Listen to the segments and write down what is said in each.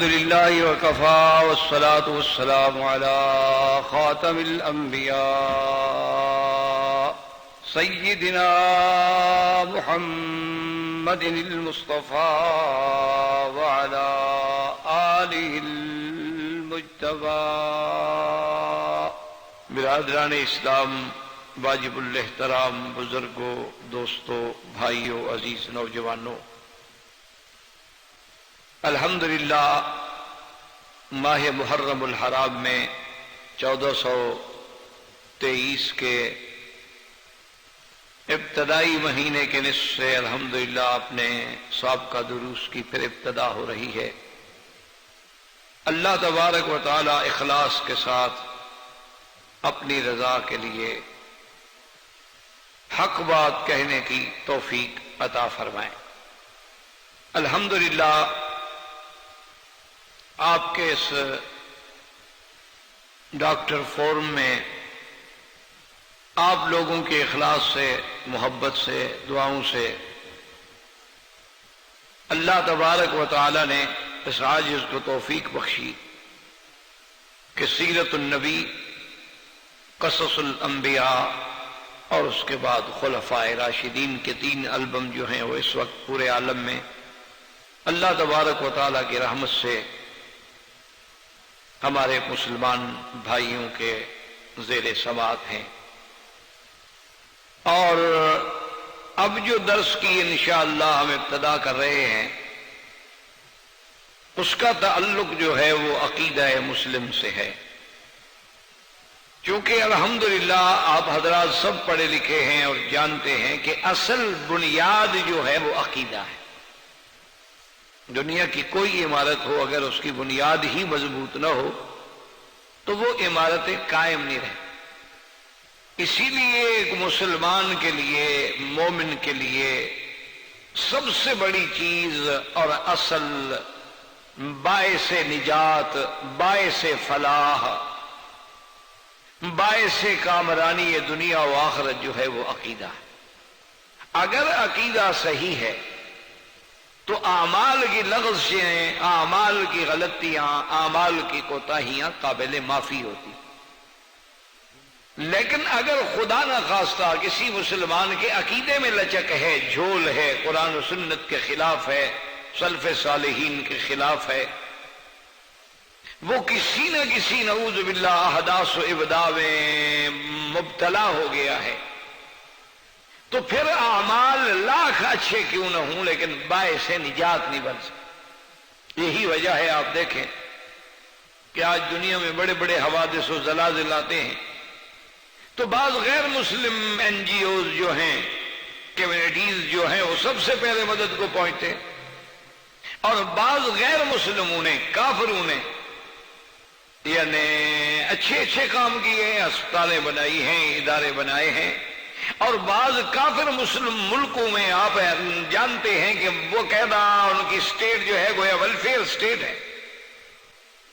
لله وكفى والصلاة والسلام على خاتم الأنبياء سيدنا محمد المصطفى وعلى آله المجتبى. برادران اسلام، واجب الاحترام بزرگوں، دوستوں، بھائیوں، عزیز نوجوانوں، الحمدللہ ماہ محرم الحرام میں 1423 کے ابتدائی مہینے کے نصف سے الحمدللہ اپنے سابقہ دروس کی پھر ابتدا ہو رہی ہے. اللہ تبارک و تعالی اخلاص کے ساتھ اپنی رضا کے لیے حق بات کہنے کی توفیق عطا فرمائیں. الحمدللہ آپ کے اس ڈاکٹر فورم میں آپ لوگوں کے اخلاص سے، محبت سے، دعاؤں سے اللہ تبارک و تعالی نے اس عاجز کو توفیق بخشی کہ سیرت النبی، قصص الانبیاء اور اس کے بعد خلفائے راشدین کے 3 البم جو ہیں وہ اس وقت پورے عالم میں اللہ تبارک و تعالی کی رحمت سے ہمارے مسلمان بھائیوں کے زیر سماعت ہیں. اور اب جو درس کی انشاءاللہ ہم ابتدا کر رہے ہیں اس کا تعلق جو ہے وہ عقیدہ مسلم سے ہے. چونکہ الحمدللہ آپ حضرات سب پڑھے لکھے ہیں اور جانتے ہیں کہ اصل بنیاد جو ہے وہ عقیدہ ہے. دنیا کی کوئی عمارت ہو، اگر اس کی بنیاد ہی مضبوط نہ ہو تو وہ عمارتیں قائم نہیں رہیں. اسی لیے ایک مسلمان کے لیے، مومن کے لیے سب سے بڑی چیز اور اصل باعث نجات، باعث فلاح، باعث کامرانی دنیا و آخرت جو ہے وہ عقیدہ ہے. اگر عقیدہ صحیح ہے تو اعمال کی لغزشیں، اعمال کی غلطیاں، اعمال کی کوتاہیاں قابل معافی ہوتی. لیکن اگر خدا نہ خواستہ کسی مسلمان کے عقیدے میں لچک ہے، جھول ہے، قرآن و سنت کے خلاف ہے، سلف صالحین کے خلاف ہے، وہ کسی نہ کسی نعوذ باللہ احداث و ابداع میں مبتلا ہو گیا ہے، تو پھر اعمال لاکھ اچھے کیوں نہ ہوں لیکن باعث نجات نہیں بن سکتے. یہی وجہ ہے آپ دیکھیں کہ آج دنیا میں بڑے بڑے حوادث و زلازل آتے ہیں تو بعض غیر مسلم NGOs جو ہیں، کمیونٹیز جو ہیں، وہ سب سے پہلے مدد کو پہنچتے ہیں، اور بعض غیر مسلموں نے، کافروں نے یعنی اچھے اچھے کام کیے ہیں، ہسپتالیں بنائی ہیں، ادارے بنائے ہیں. اور بعض کافر مسلم ملکوں میں آپ جانتے ہیں کہ وہ قاعدہ ان کی سٹیٹ جو ہے گویا ویلفیئر سٹیٹ ہے،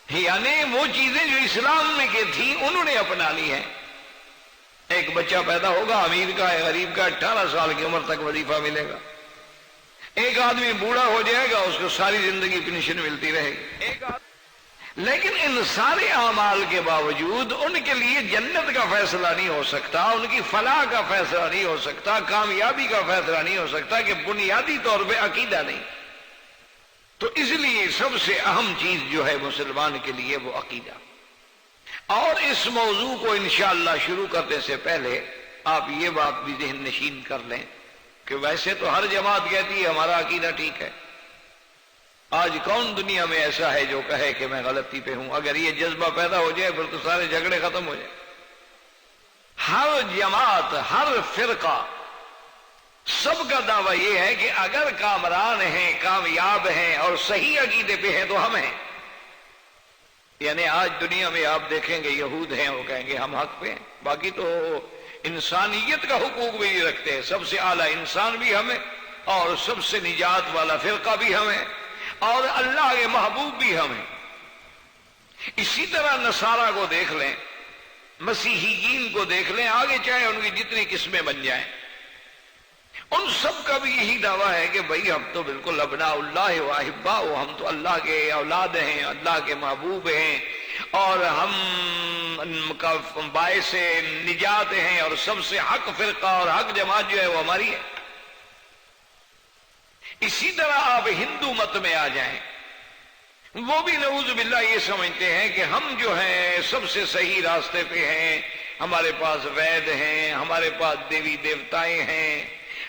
یعنی وہ چیزیں جو اسلام میں کی تھیں انہوں نے اپنا لی ہیں. ایک بچہ پیدا ہوگا امیر کا ہے، غریب کا، 18 سال کی عمر تک وظیفہ ملے گا. ایک آدمی بوڑھا ہو جائے گا، اس کو ساری زندگی پینشن ملتی رہے گی. لیکن ان سارے اعمال کے باوجود ان کے لیے جنت کا فیصلہ نہیں ہو سکتا، ان کی فلاح کا فیصلہ نہیں ہو سکتا، کامیابی کا فیصلہ نہیں ہو سکتا کہ بنیادی طور پہ عقیدہ نہیں. تو اس لیے سب سے اہم چیز جو ہے مسلمان کے لیے وہ عقیدہ. اور اس موضوع کو انشاءاللہ شروع کرنے سے پہلے آپ یہ بات بھی ذہن نشین کر لیں کہ ویسے تو ہر جماعت کہتی ہے ہمارا عقیدہ ٹھیک ہے. آج کون دنیا میں ایسا ہے جو کہے کہ میں غلطی پہ ہوں؟ اگر یہ جذبہ پیدا ہو جائے پھر تو سارے جھگڑے ختم ہو جائیں. ہر جماعت، ہر فرقہ، سب کا دعویٰ یہ ہے کہ اگر کامران ہیں، کامیاب ہیں اور صحیح عقیدے پہ ہیں تو ہم ہیں. یعنی آج دنیا میں آپ دیکھیں گے یہود ہیں، وہ کہیں گے ہم حق پہ ہیں، باقی تو انسانیت کا حقوق بھی نہیں رکھتے. سب سے اعلیٰ انسان بھی ہمیں اور سب سے نجات والا فرقہ بھی ہمیں اور اللہ کے محبوب بھی ہمیں. اسی طرح نصارہ کو دیکھ لیں، مسیحیین کو دیکھ لیں، آگے چاہے ان کی جتنی قسمیں بن جائیں، ان سب کا بھی یہی دعویٰ ہے کہ بھئی ہم تو بالکل ابناء اللہ و احباء، ہم تو اللہ کے اولاد ہیں، اللہ کے محبوب ہیں، اور ہم کا باعث نجات ہیں، اور سب سے حق فرقہ اور حق جماعت جو ہے وہ ہماری ہے۔ اسی طرح آپ ہندو مت میں آ جائیں، وہ بھی نعوذ باللہ یہ سمجھتے ہیں کہ ہم جو ہیں سب سے صحیح راستے پہ ہیں، ہمارے پاس وید ہیں، ہمارے پاس دیوی دیوتائیں ہیں،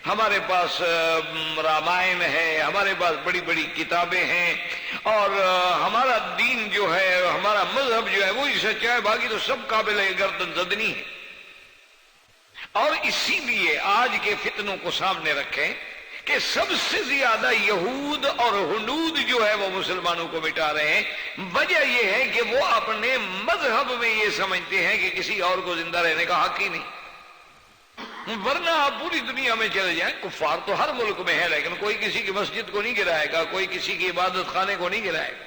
ہمارے پاس رامائن ہے، ہمارے پاس بڑی بڑی کتابیں ہیں، اور ہمارا دین جو ہے، ہمارا مذہب جو ہے وہی سچا ہے، باقی تو سب قابل گردن زدنی ہے۔ اور اسی لیے آج کے فتنوں کو سامنے رکھیں کہ سب سے زیادہ یہود اور ہنود جو ہے وہ مسلمانوں کو مٹا رہے ہیں۔ وجہ یہ ہے کہ وہ اپنے مذہب میں یہ سمجھتے ہیں کہ کسی اور کو زندہ رہنے کا حق ہی نہیں، ورنہ آپ پوری دنیا میں چلے جائیں، کفار تو ہر ملک میں ہے، لیکن کوئی کسی کی مسجد کو نہیں گرائے گا، کوئی کسی کی عبادت خانے کو نہیں گرائے گا۔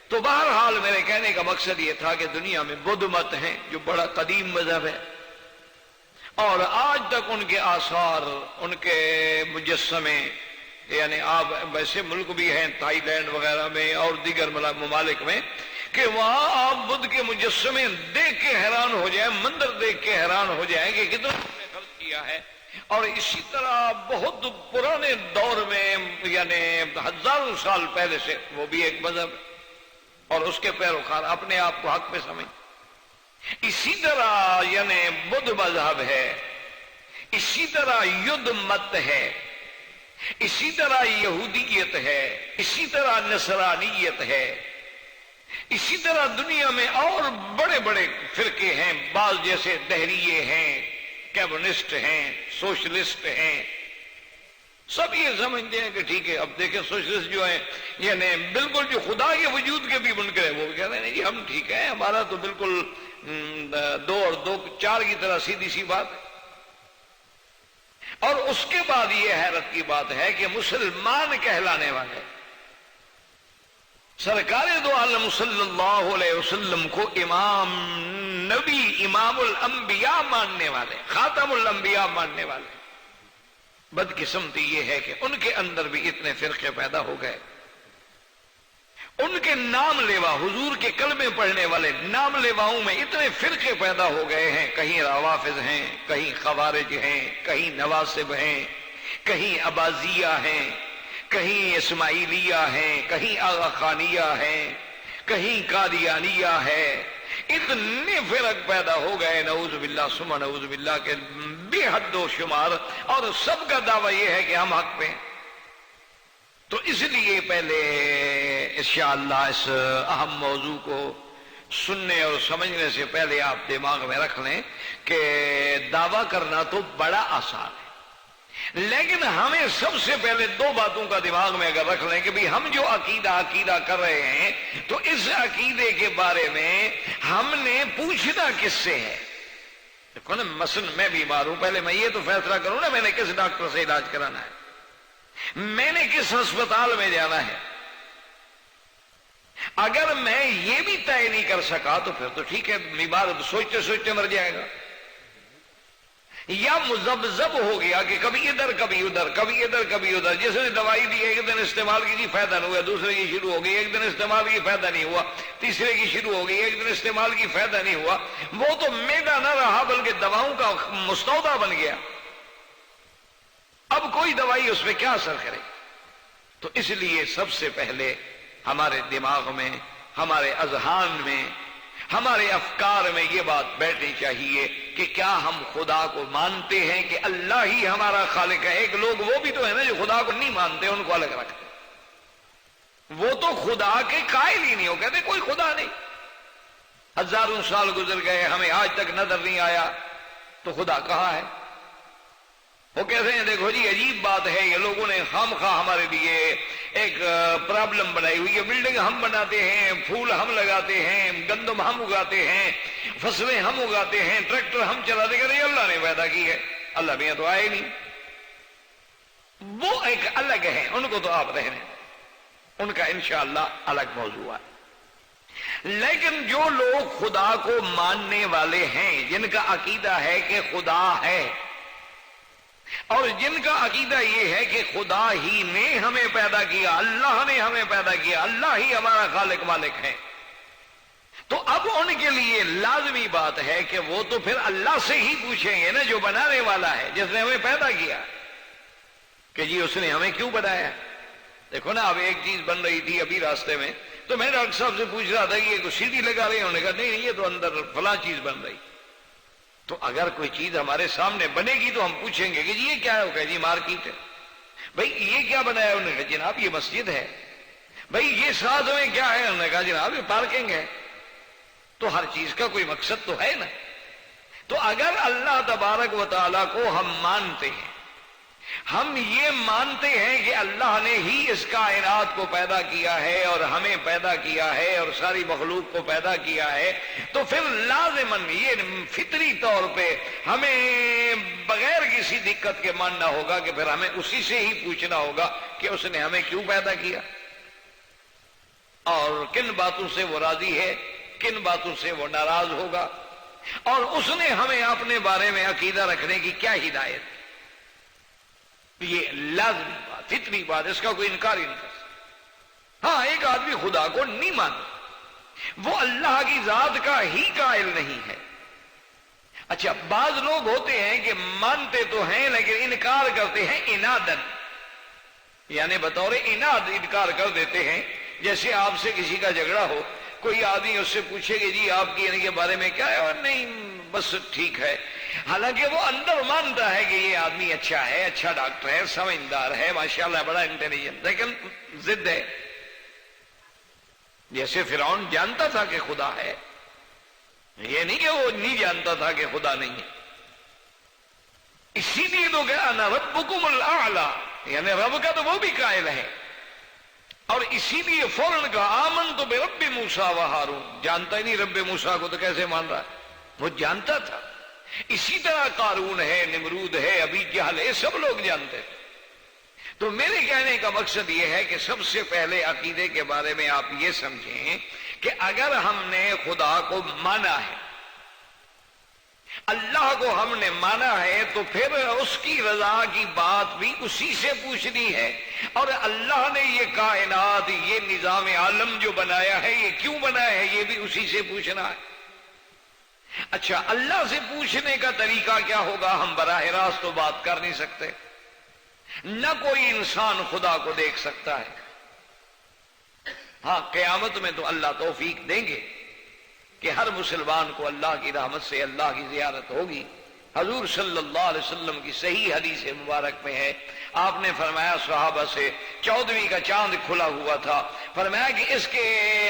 تو بہرحال میرے کہنے کا مقصد یہ تھا کہ دنیا میں بدھ مت ہیں جو بڑا قدیم مذہب ہے، اور آج تک ان کے آثار، ان کے مجسمے، یعنی آپ ویسے ملک بھی ہیں تھائی لینڈ وغیرہ میں اور دیگر ممالک میں کہ وہاں آپ بدھ کے مجسمے دیکھ کے حیران ہو جائیں، مندر دیکھ کے حیران ہو جائیں کہ کتنا انہوں نے خرچ کیا ہے۔ اور اسی طرح بہت پرانے دور میں، یعنی ہزاروں سال پہلے سے وہ بھی ایک مذہب اور اس کے پیروکار اپنے آپ کو حق پہ سمجھ۔ اسی طرح یعنی بدھ مذہب ہے، اسی طرح یدھ مت ہے، اسی طرح یہودیت ہے، اسی طرح نصرانیت ہے، اسی طرح دنیا میں اور بڑے بڑے فرقے ہیں، بعض جیسے دہریے ہیں، کمیونسٹ ہیں، سوشلسٹ ہیں۔ سب یہ سمجھتے ہیں کہ ٹھیک ہے، اب دیکھیں سوشلسٹ جو ہیں یعنی بالکل جو خدا کے وجود کے بھی منکر ہے، وہ بھی کہتے ہیں نہیں جی ہم ٹھیک ہے، ہمارا تو بالکل 2 اور 2 4 کی طرح سیدھی سی بات ہے۔ اور اس کے بعد یہ حیرت کی بات ہے کہ مسلمان کہلانے والے سرکار دو عالم صلی اللہ علیہ وسلم کو امام نبی، امام الانبیاء ماننے والے، خاتم الانبیاء ماننے والے، بدقسمتی یہ ہے کہ ان کے اندر بھی اتنے فرقے پیدا ہو گئے۔ ان کے نام لیوا، حضور کے کلمے پڑھنے والے نام لیواؤں میں اتنے فرقے پیدا ہو گئے ہیں، کہیں روافض ہیں، کہیں خوارج ہیں، کہیں نواسب ہیں، کہیں عباضیہ ہیں، کہیں اسماعیلیہ ہیں، کہیں آغا خانیہ ہیں، کہیں قادیانیہ ہے۔ اتنے فرق پیدا ہو گئے، نعوذ باللہ ثم نعوذ باللہ، کے بے حد و شمار، اور سب کا دعویٰ یہ ہے کہ ہم حق پہ ہیں۔ تو اس لیے پہلے انشاءاللہ اس اہم موضوع کو سننے اور سمجھنے سے پہلے آپ دماغ میں رکھ لیں کہ دعویٰ کرنا تو بڑا آسان ہے، لیکن ہمیں سب سے پہلے 2 باتوں کا دماغ میں اگر رکھ لیں کہ بھی ہم جو عقیدہ کر رہے ہیں تو اس عقیدے کے بارے میں ہم نے پوچھنا کس سے ہے۔ دیکھو نا، مثلا میں بیمار ہوں، پہلے میں یہ تو فیصلہ کروں نا میں نے کس ڈاکٹر سے علاج کرانا ہے، میں نے کس ہسپتال میں جانا ہے۔ اگر میں یہ بھی طے نہیں کر سکا تو پھر تو ٹھیک ہے، بیمار سوچتے سوچتے مر جائے گا، یا مذبذب ہو گیا کہ کبھی ادھر کبھی ادھر، کبھی ادھر کبھی ادھر۔ جس نے دوائی دی ایک دن استعمال کی جی فائدہ نہیں ہوا، دوسرے کی شروع ہو گئی، ایک دن استعمال کی فائدہ نہیں ہوا، تیسرے کی شروع ہو گئی، ایک دن استعمال کی فائدہ نہیں ہوا، وہ تو میدا نہ رہا بلکہ دواؤں کا مستودع بن گیا۔ اب کوئی دوائی اس پہ کیا اثر کرے؟ تو اس لیے سب سے پہلے ہمارے دماغ میں، ہمارے اذہان میں، ہمارے افکار میں یہ بات بیٹھنی چاہیے کہ کیا ہم خدا کو مانتے ہیں کہ اللہ ہی ہمارا خالق ہے۔ ایک لوگ وہ بھی تو ہے نا جو خدا کو نہیں مانتے، ان کو الگ رکھتے، وہ تو خدا کے قائل ہی نہیں ہو، کہتے کوئی خدا نہیں۔ ہزاروں سال گزر گئے، ہمیں آج تک نظر نہیں آیا، تو خدا کہاں ہے؟ وہ کہتے ہیں دیکھو جی عجیب بات ہے، یہ لوگوں نے خواہ ہمارے لیے ایک پرابلم بنائی ہوئی ہے، بلڈنگ ہم بناتے ہیں، پھول ہم لگاتے ہیں، گندم ہم اگاتے ہیں، فصلیں ہم اگاتے ہیں، ٹریکٹر ہم چلاتے ہیں، اللہ نے پیدا کی ہے، اللہ بھی تو آئے نہیں۔ وہ ایک الگ ہے، ان کو تو آپ رہنے، ان کا انشاءاللہ الگ موضوع ہے۔ لیکن جو لوگ خدا کو ماننے والے ہیں، جن کا عقیدہ ہے کہ خدا ہے، اور جن کا عقیدہ یہ ہے کہ خدا ہی نے ہمیں پیدا کیا، اللہ نے ہمیں پیدا کیا، اللہ ہی ہمارا خالق مالک ہے، تو اب ان کے لیے لازمی بات ہے کہ وہ تو پھر اللہ سے ہی پوچھیں گے نا، جو بنانے والا ہے، جس نے ہمیں پیدا کیا، کہ جی اس نے ہمیں کیوں بنایا۔ دیکھو نا، اب ایک چیز بن رہی تھی ابھی راستے میں، تو میں ڈاکٹر صاحب سے پوچھ رہا تھا کہ یہ کوئی سیڑھی لگا رہے ہیں، انہوں نے کہا نہیں یہ تو اندر فلاں چیز بن رہی۔ تو اگر کوئی چیز ہمارے سامنے بنے گی تو ہم پوچھیں گے کہ جی یہ کیا ہے، وہ کہے جی مارکیٹ ہے۔ بھائی یہ کیا بنایا، انہوں نے کہا جناب یہ مسجد ہے۔ بھائی یہ ساتھ میں کیا ہے، انہوں نے کہا جناب یہ پارکنگ ہے۔ تو ہر چیز کا کوئی مقصد تو ہے نا۔ تو اگر اللہ تبارک و تعالیٰ کو ہم مانتے ہیں، ہم یہ مانتے ہیں کہ اللہ نے ہی اس کائنات کو پیدا کیا ہے اور ہمیں پیدا کیا ہے اور ساری مخلوق کو پیدا کیا ہے، تو پھر لازماً یہ فطری طور پہ ہمیں بغیر کسی دقت کے ماننا ہوگا کہ پھر ہمیں اسی سے ہی پوچھنا ہوگا کہ اس نے ہمیں کیوں پیدا کیا اور کن باتوں سے وہ راضی ہے، کن باتوں سے وہ ناراض ہوگا، اور اس نے ہمیں اپنے بارے میں عقیدہ رکھنے کی کیا ہدایت۔ یہ لازمی بات، فطری بات، اس کا کوئی انکار ہی نہیں کر سکتا۔ ہاں ایک آدمی خدا کو نہیں مانتا، وہ اللہ کی ذات کا ہی قائل نہیں ہے۔ اچھا بعض لوگ ہوتے ہیں کہ مانتے تو ہیں لیکن انکار کرتے ہیں انادن، یعنی بطور اناد انکار کر دیتے ہیں۔ جیسے آپ سے کسی کا جھگڑا ہو، کوئی آدمی اس سے پوچھے کہ جی آپ کی ان کے بارے میں کیا ہے، اور نہیں بس ٹھیک ہے، حالانکہ وہ اندر مانتا ہے کہ یہ آدمی اچھا ہے، اچھا ڈاکٹر ہے، سمجھدار ہے، ماشاءاللہ بڑا انٹیلیجنٹ، لیکن ضد ہے۔ جیسے فرعون جانتا تھا کہ خدا ہے، یہ نہیں کہ وہ نہیں جانتا تھا کہ خدا نہیں ہے، اسی لیے تو کہا انا ربکم الاعلی، یعنی رب کا تو وہ بھی قائل ہے، اور اسی لیے فوراً کہا آمنت برب موسیٰ و ہارون۔ جانتا ہی نہیں رب موسیٰ کو تو کیسے مان رہا ہے، وہ جانتا تھا۔ اسی طرح قارون ہے، نمرود ہے، ابی جہل ہے، سب لوگ جانتے تھے۔ تو میرے کہنے کا مقصد یہ ہے کہ سب سے پہلے عقیدے کے بارے میں آپ یہ سمجھیں کہ اگر ہم نے خدا کو مانا ہے، اللہ کو ہم نے مانا ہے، تو پھر اس کی رضا کی بات بھی اسی سے پوچھنی ہے، اور اللہ نے یہ کائنات، یہ نظام عالم جو بنایا ہے، یہ کیوں بنایا ہے، یہ بھی اسی سے پوچھنا ہے۔ اچھا اللہ سے پوچھنے کا طریقہ کیا ہوگا؟ ہم براہ راست تو بات کر نہیں سکتے، نہ کوئی انسان خدا کو دیکھ سکتا ہے۔ ہاں قیامت میں تو اللہ توفیق دیں گے کہ ہر مسلمان کو اللہ کی رحمت سے اللہ کی زیارت ہوگی۔ حضور صلی اللہ علیہ وسلم کی صحیح حدیث مبارک میں ہے، آپ نے فرمایا صحابہ سے، 14ویں کا چاند کھلا ہوا تھا، فرمایا کہ اس کے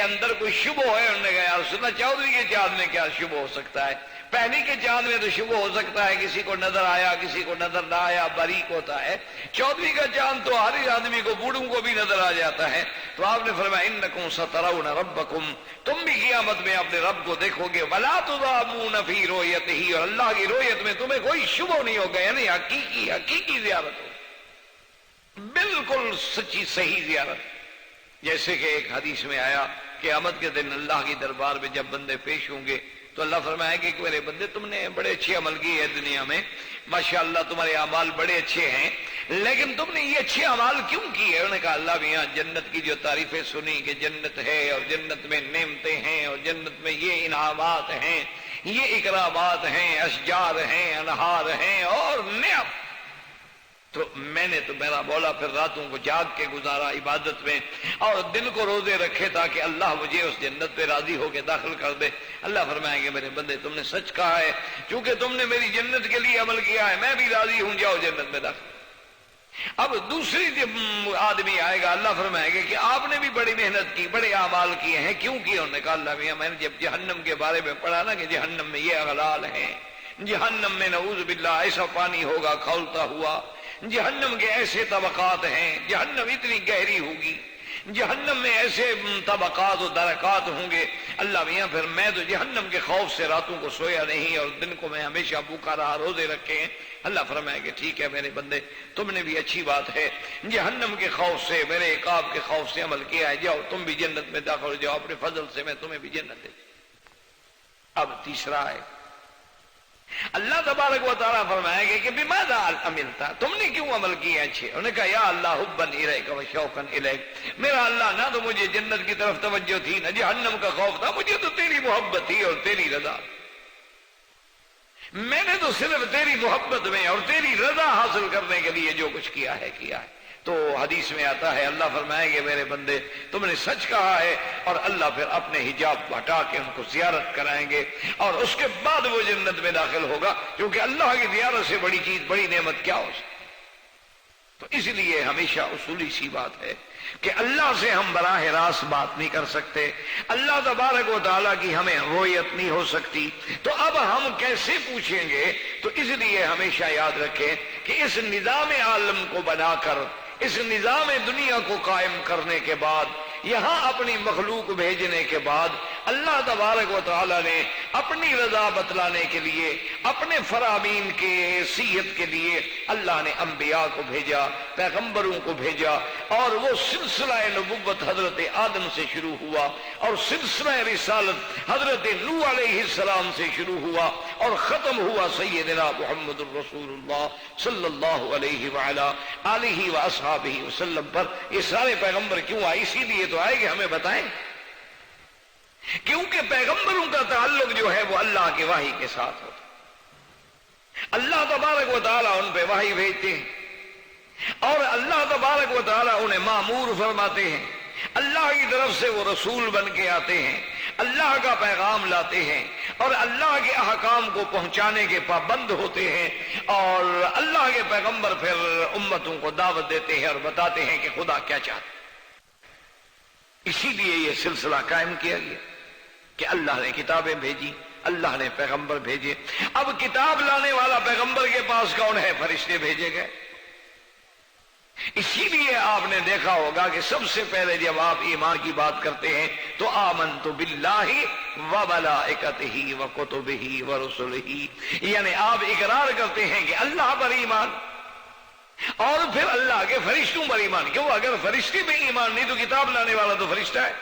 اندر کوئی شبہ ہے؟ انہوں نے کہا یا رسول اللہ 14ویں کے چاند میں کیا شبہ ہو سکتا ہے؟ پہلی کے چاند میں تو شبہ ہو سکتا ہے، کسی کو نظر آیا کسی کو نظر نہ آیا، باریک ہوتا ہے۔ 14ویں کا چاند تو ہر آدمی کو، بوڑھوں کو بھی نظر آ جاتا ہے۔ تو آپ نے فرمایا انکم سترون ربکم، تم بھی قیامت میں اپنے رب کو دیکھو گے، ولا تضامون فی رؤیتہ، اور اللہ کی رؤیت میں تمہیں کوئی شبہ نہیں ہوگا، یعنی حقیقی زیارت ہو، بالکل سچی صحیح زیارت۔ جیسے کہ ایک حدیث میں آیا قیامت کے دن اللہ کی دربار میں جب بندے پیش ہوں گے تو اللہ فرمائے گا کہ میرے بندے تم نے بڑے اچھے عمل کیے ہے دنیا میں، ماشاءاللہ تمہارے اعمال بڑے اچھے ہیں، لیکن تم نے یہ اچھے اعمال کیوں کیے؟ انہوں نے کہا اللہ بھی یہاں جنت کی جو تعریفیں سنی کہ جنت ہے اور جنت میں نعمتیں ہیں اور جنت میں یہ انعامات ہیں، یہ اکرامات ہیں، اشجار ہیں، انہار ہیں اور نعم، تو میں نے تو میرا مولا پھر راتوں کو جاگ کے گزارا عبادت میں اور دن کو روزے رکھے تاکہ اللہ مجھے اس جنت پہ راضی ہو کے داخل کر دے۔ اللہ فرمائیں گے میرے بندے تم نے سچ کہا ہے، چونکہ تم نے میری جنت کے لیے عمل کیا ہے، میں بھی راضی ہوں، جاؤ جنت میں داخل۔ اب دوسری جب آدمی آئے گا اللہ فرمائے گا کہ آپ نے بھی بڑی محنت کی، بڑے اعمال کیے ہیں، کیوں کیے؟ انہوں نے کہا اللہ میاں میں نے جب جہنم کے بارے میں پڑھا نا کہ جہنم میں یہ اغلال ہیں، جہنم میں نعوذ باللہ ایسا پانی ہوگا کھولتا ہوا، جہنم کے ایسے طبقات ہیں، جہنم اتنی گہری ہوگی، جہنم میں ایسے طبقات و درکات ہوں گے، اللہ میاں پھر میں تو جہنم کے خوف سے راتوں کو سویا نہیں اور دن کو میں ہمیشہ بھوکا رہا، روزے رکھے ہیں۔ اللہ فرمائے کہ ٹھیک ہے میرے بندے تم نے بھی اچھی بات ہے، جہنم کے خوف سے، میرے عقاب کے خوف سے عمل کیا ہے، جاؤ تم بھی جنت میں داخل ہو جاؤ، اپنے فضل سے میں تمہیں بھی جنت دے۔ اب تیسرا ہے اللہ تبارک و تعالیٰ فرمائیں گے کہ بماذا عملتا، تم نے کیوں عمل کیا اچھے؟ انہوں نے کہا یا اللہ حبا الیک و شوقا الیک، میرا اللہ نہ تو مجھے جنت کی طرف توجہ تھی نہ جہنم کا خوف تھا، مجھے تو تیری محبت تھی اور تیری رضا، میں نے تو صرف تیری محبت میں اور تیری رضا حاصل کرنے کے لیے جو کچھ کیا ہے کیا ہے۔ تو حدیث میں آتا ہے اللہ فرمائیں گے میرے بندے تم نے سچ کہا ہے، اور اللہ پھر اپنے حجاب ہٹا کے ان کو زیارت کرائیں گے، اور اس کے بعد وہ جنت میں داخل ہوگا، کیونکہ اللہ کی زیارت سے بڑی چیز بڑی نعمت کیا ہو سکتی۔ تو اس لیے ہمیشہ اصولی سی بات ہے کہ اللہ سے ہم براہ راست بات نہیں کر سکتے، اللہ تبارک و تعالیٰ کی ہمیں رؤیت نہیں ہو سکتی، تو اب ہم کیسے پوچھیں گے؟ تو اس لیے ہمیشہ یاد رکھیں کہ اس نظام عالم کو بنا کر، اس نظام دنیا کو قائم کرنے کے بعد، یہاں اپنی مخلوق بھیجنے کے بعد، اللہ تبارک و تعالیٰ نے اپنی رضا بتلانے کے لیے، اپنے فرامین کے حیثیت کے لیے اللہ نے انبیاء کو بھیجا، پیغمبروں کو بھیجا، اور وہ سلسلہ نبوت حضرت آدم سے شروع ہوا، اور سلسلہ رسالت حضرت نوح علیہ السلام سے شروع ہوا، اور ختم ہوا سیدنا محمد الرسول اللہ صلی اللہ علیہ وعلا آلہ واصحابہ وسلم پر۔ یہ سارے پیغمبر کیوں آئے؟ اسی لیے تو آئے کہ ہمیں بتائیں، کیونکہ پیغمبروں کا تعلق جو ہے وہ اللہ کے وحی کے ساتھ ہوتا ہے، اللہ تبارک و تعالیٰ ان پہ وحی بھیجتے ہیں، اور اللہ تبارک و تعالیٰ انہیں مامور فرماتے ہیں، اللہ کی طرف سے وہ رسول بن کے آتے ہیں، اللہ کا پیغام لاتے ہیں، اور اللہ کے احکام کو پہنچانے کے پابند ہوتے ہیں، اور اللہ کے پیغمبر پھر امتوں کو دعوت دیتے ہیں اور بتاتے ہیں کہ خدا کیا چاہتا ہے۔ اسی لیے یہ سلسلہ قائم کیا گیا کہ اللہ نے کتابیں بھیجی، اللہ نے پیغمبر بھیجے۔ اب کتاب لانے والا پیغمبر کے پاس کون ہے؟ فرشتے بھیجے گئے۔ اسی لیے آپ نے دیکھا ہوگا کہ سب سے پہلے جب آپ ایمان کی بات کرتے ہیں تو آمنت باللہ وملائکتہ وکتبہ ورسلہ، یعنی آپ اقرار کرتے ہیں کہ اللہ پر ایمان، اور پھر اللہ کے فرشتوں پر ایمان۔ کیوں؟ اگر فرشتے پہ ایمان نہیں تو کتاب لانے والا تو فرشتہ ہے،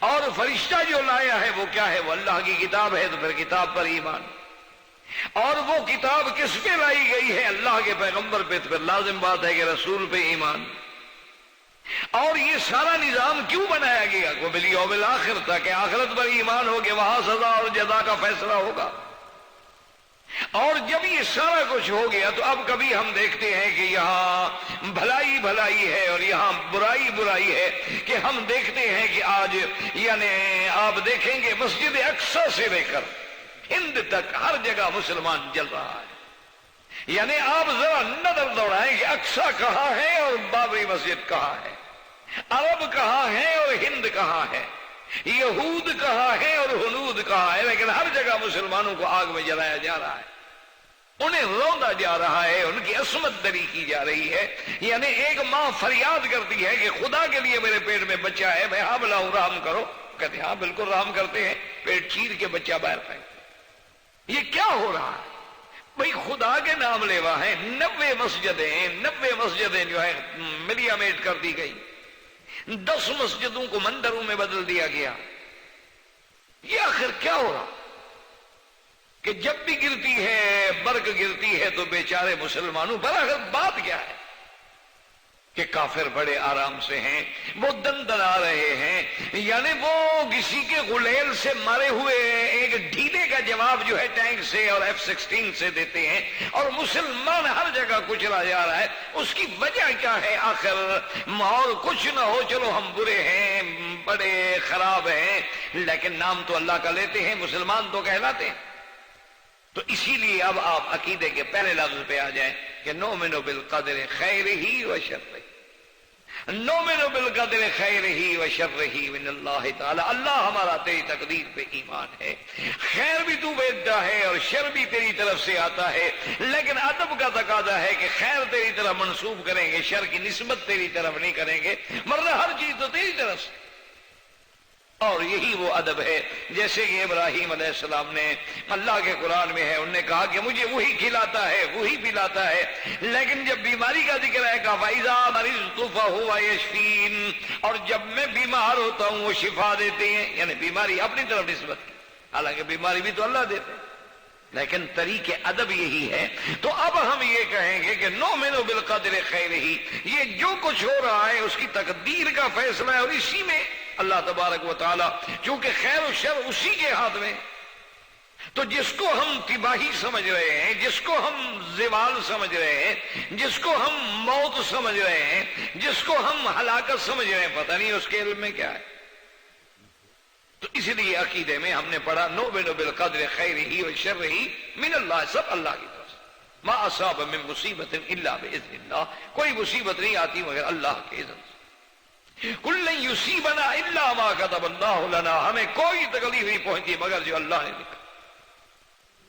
اور فرشتہ جو لایا ہے وہ کیا ہے؟ وہ اللہ کی کتاب ہے، تو پھر کتاب پر ایمان۔ اور وہ کتاب کس پہ لائی گئی ہے؟ اللہ کے پیغمبر پہ، تو پھر لازم بات ہے کہ رسول پہ ایمان۔ اور یہ سارا نظام کیوں بنایا گیا؟ وبالیوم الآخر، تاکہ آخرت پر ایمان ہو کہ وہاں سزا اور جزا کا فیصلہ ہوگا۔ اور جب یہ سارا کچھ ہو گیا تو اب کبھی ہم دیکھتے ہیں کہ یہاں بھلائی بھلائی ہے اور یہاں برائی برائی ہے، کہ ہم دیکھتے ہیں کہ آج یعنی آپ دیکھیں گے مسجد اقصی سے لے کر ہند تک ہر جگہ مسلمان جل رہا ہے۔ یعنی آپ ذرا نظر دوڑائیں کہ اقصی کہاں ہے اور بابری مسجد کہاں ہے، عرب کہاں ہے اور ہند کہاں ہے، یہود کہاں ہے اور ہنود کہاں ہے، لیکن ہر جگہ مسلمانوں کو آگ میں جلایا جا رہا ہے، انہیں روندا جا رہا ہے، ان کی عصمت دری کی جا رہی ہے۔ یعنی ایک ماں فریاد کرتی ہے کہ خدا کے لیے میرے پیٹ میں بچہ ہے، میں حاملہ ہوں، رحم کرو۔ کہتے ہیں ہاں بالکل رحم کرتے ہیں، پیٹ چیر کے بچہ باہر پھینکتے۔ یہ کیا ہو رہا ہے بھئی؟ خدا کے نام لیوا ہے، 90 مسجدیں جو ہے ملیا میٹ کر دی گئی، 10 مسجدوں کو مندروں میں بدل دیا گیا۔ یہ آخر کیا ہو رہا کہ جب بھی گرتی ہے برق گرتی ہے تو بیچارے مسلمانوں پر؟ آخر بات کیا ہے کہ کافر بڑے آرام سے ہیں، وہ دندنا رہے ہیں، یعنی وہ کسی کے غلیل سے مارے ہوئے ایک ڈھیلے کا جواب جو ہے ٹینک سے اور F-16 سے دیتے ہیں، اور مسلمان ہر جگہ کچلا جا رہا ہے۔ اس کی وجہ کیا ہے آخر؟ اور کچھ نہ ہو، چلو ہم برے ہیں، بڑے خراب ہیں، لیکن نام تو اللہ کا لیتے ہیں، مسلمان تو کہلاتے ہیں۔ تو اسی لیے اب آپ عقیدے کے پہلے لفظ پہ آ جائیں کہ نؤمن بالقدر خیرہ و شرہ، نؤمن بالقدر خیرہ و شرہ من اللہ تعالی، اللہ ہمارا تیری تقدیر پہ ایمان ہے، خیر بھی تو بھیجتا ہے اور شر بھی تیری طرف سے آتا ہے، لیکن ادب کا تقاضا ہے کہ خیر تیری طرف منسوب کریں گے، شر کی نسبت تیری طرف نہیں کریں گے، ورنہ ہر چیز تو تیری طرف سے۔ اور یہی وہ ادب ہے جیسے کہ ابراہیم علیہ السلام نے، اللہ کے قرآن میں ہے، انہوں نے کہا کہ مجھے وہی کھلاتا ہے، وہی پلاتا ہے، لیکن جب بیماری کا ذکر ہے کہا فَإِذَا مَرِضْتُ فَهُوَ يَشْفِينِ، اور جب میں بیمار ہوتا ہوں وہ شفا دیتے ہیں، یعنی بیماری اپنی طرف نسبت کی، حالانکہ بیماری بھی تو اللہ دیتے ہیں۔ لیکن طریق ادب یہی ہے. تو اب ہم یہ کہیں گے کہ نؤمن بالقدر خیرہ، یہ جو کچھ ہو رہا ہے اس کی تقدیر کا فیصلہ ہے، اور اسی میں اللہ تبارک و تعالی چونکہ خیر و شر اسی کے ہاتھ میں، تو جس کو ہم تباہی سمجھ رہے ہیں، جس کو ہم زوال سمجھ رہے ہیں، جس کو ہم موت سمجھ رہے ہیں، جس کو ہم ہلاکت سمجھ رہے ہیں، پتہ نہیں اس کے علم میں کیا ہے. تو اس لیے عقیدے میں ہم نے پڑھا نؤمن بالقدر خیرہ و شرہ من اللہ، سب اللہ کی طرف سے. ما اصاب من مصیبت الا باذن اللہ، کوئی مصیبت نہیں آتی مگر اللہ کے اذن سے. قل لن یصیبنا الا ما كتب اللہ لنا، ہمیں کوئی تکلیف نہیں پہنچی مگر جو اللہ نے لکھا.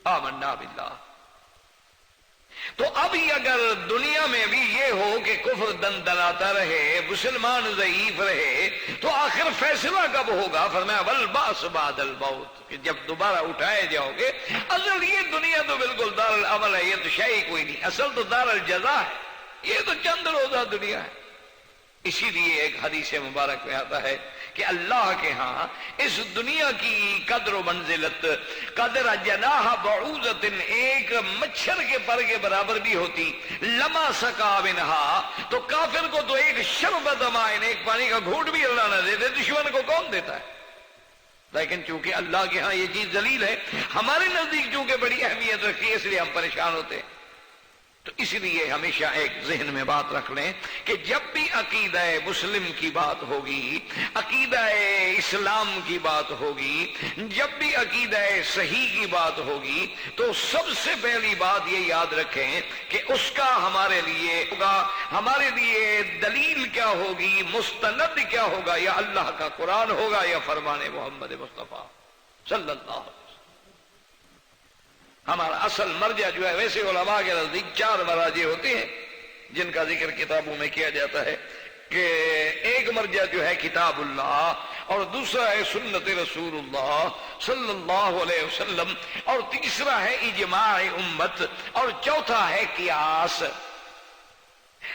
آمنا باللہ. تو اب اگر دنیا میں بھی یہ ہو کہ کفر دندناتا رہے، مسلمان ضعیف رہے، تو آخر فیصلہ کب ہوگا؟ فرمایا والبعث بعد الموت، کہ جب دوبارہ اٹھائے جاؤ گے. اصل یہ دنیا تو بالکل دار العمل ہے، یہ تو شے کوئی نہیں، اصل تو دار الجزا ہے، یہ تو چند روزہ دنیا ہے. اسی لیے ایک حدیث مبارک میں آتا ہے کہ اللہ کے ہاں اس دنیا کی قدر و منزلت قدر جناح بعوضۃ، ایک مچھر کے پر کے برابر بھی ہوتی. لما سقا منہا، تو کافر کو تو ایک شربت ماء، ایک پانی کا گھونٹ بھی اللہ نہ دے دے، دشمن کو کون دیتا ہے؟ لیکن چونکہ اللہ کے ہاں یہ چیز ذلیل ہے، ہمارے نزدیک چونکہ بڑی اہمیت رکھتی ہے، اس لیے ہم پریشان ہوتے ہیں. تو اس لیے ہمیشہ ایک ذہن میں بات رکھ لیں کہ جب بھی عقیدہ مسلم کی بات ہوگی، عقیدہ اسلام کی بات ہوگی، جب بھی عقیدہ صحیح کی بات ہوگی، تو سب سے پہلی بات یہ یاد رکھیں کہ اس کا ہمارے لیے ہوگا، ہمارے لیے دلیل کیا ہوگی، مستند کیا ہوگا، یا اللہ کا قرآن ہوگا یا فرمان محمد مصطفیٰ صلی اللہ علیہ وسلم. ہمارا اصل مرجع جو ہے، ویسے علماء کے نزدیک 4 مراجع ہوتے ہیں جن کا ذکر کتابوں میں کیا جاتا ہے، کہ ایک مرجع جو ہے کتاب اللہ، اور دوسرا ہے سنت رسول اللہ صلی اللہ علیہ وسلم، اور تیسرا ہے اجماع امت، اور چوتھا ہے قیاس.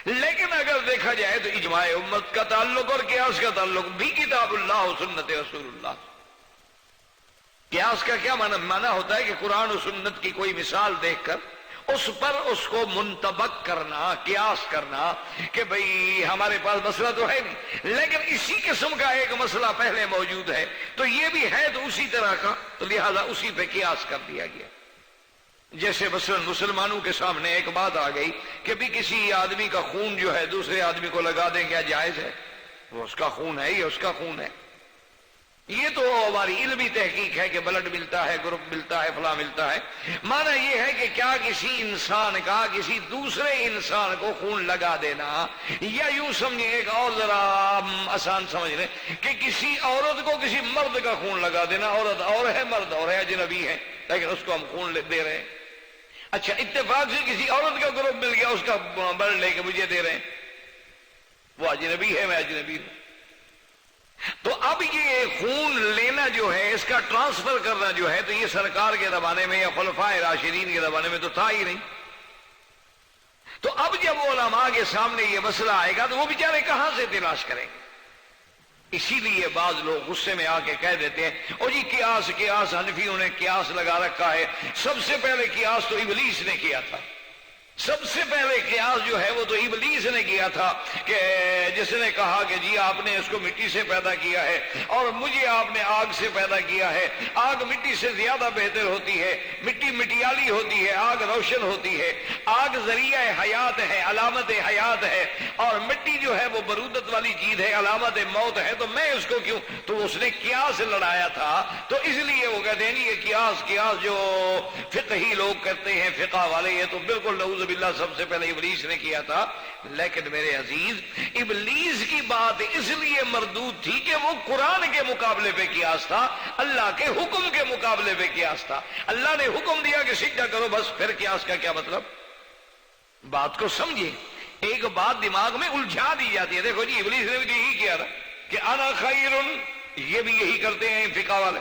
لیکن اگر دیکھا جائے تو اجماع امت کا تعلق اور قیاس کا تعلق بھی کتاب اللہ اور سنت رسول اللہ. قیاس کا کیا معنی ہوتا ہے کہ قرآن و سنت کی کوئی مثال دیکھ کر اس پر اس کو منطبق کرنا، قیاس کرنا، کہ بھئی ہمارے پاس مسئلہ تو ہے نہیں لیکن اسی قسم کا ایک مسئلہ پہلے موجود ہے، تو یہ بھی ہے تو اسی طرح کا، تو لہذا اسی پہ قیاس کر دیا گیا. جیسے مثلا مسلمانوں کے سامنے ایک بات آ گئی کہ بھی کسی آدمی کا خون جو ہے دوسرے آدمی کو لگا دیں، کیا جائز ہے؟ وہ اس کا خون ہے، یہ اس کا خون ہے. یہ تو ہماری علمی تحقیق ہے کہ بلڈ ملتا ہے، گروپ ملتا ہے، فلاں ملتا ہے. معنی یہ ہے کہ کیا کسی انسان کا کسی دوسرے انسان کو خون لگا دینا، یا یوں سمجھیں ایک اور ذرا آسان سمجھ لیں کہ کسی عورت کو کسی مرد کا خون لگا دینا، عورت اور ہے مرد اور ہے، اجنبی ہے، لیکن اس کو ہم خون دے رہے ہیں. اچھا اتفاق سے کسی عورت کا گروپ مل گیا، اس کا بلڈ لے کے مجھے دے رہے ہیں، وہ اجنبی ہے، میں اجنبی ہوں. تو اب یہ خون لینا جو ہے، اس کا ٹرانسفر کرنا جو ہے، تو یہ سرکار کے زمانے میں یا خلفائے راشدین کے زمانے میں تو تھا ہی نہیں. تو اب جب علماء کے سامنے یہ مسئلہ آئے گا تو وہ بیچارے کہاں سے تلاش کریں گے؟ اسی لیے بعض لوگ غصے میں آ کے کہہ دیتے ہیں او جی قیاس حنفیوں نے قیاس لگا رکھا ہے. سب سے پہلے قیاس تو ابلیس نے کیا تھا. سب سے پہلے قیاس جو ہے وہ تو ابلیس نے کیا تھا، کہ جس نے کہا کہ جی آپ نے اس کو مٹی سے پیدا کیا ہے اور مجھے آپ نے آگ سے پیدا کیا ہے. آگ مٹی سے زیادہ بہتر ہوتی ہے، مٹی مٹیالی ہوتی ہے، آگ روشن ہوتی ہے، آگ ذریعہ حیات ہے، علامت حیات ہے، اور مٹی جو ہے وہ برودت والی چیز ہے، علامت موت ہے، تو میں اس کو کیوں؟ تو اس نے قیاس لڑایا تھا. تو اس لیے وہ کہتے ہیں یہ قیاس جو فقہی لوگ کرتے ہیں، فقہ والے، یہ تو بالکل نعوذ باللہ سب سے پہلے ابلیس نے کیا تھا. لیکن میرے عزیز، ابلیس کی بات اس لیے مردود تھی کہ وہ قرآن کے مقابلے پہ قیاس تھا، اللہ کے حکم کے مقابلے پہ قیاس تھا. اللہ نے حکم دیا کہ سجدہ کرو، بس، پھر قیاس کا کیا مطلب؟ بات کو سمجھے. ایک بات دماغ میں الجھا دی جاتی ہے. دیکھو جی ابلیس نے بھی یہی کیا تھا کہ انا خیر، یہ بھی یہی کرتے ہیں فقہ والے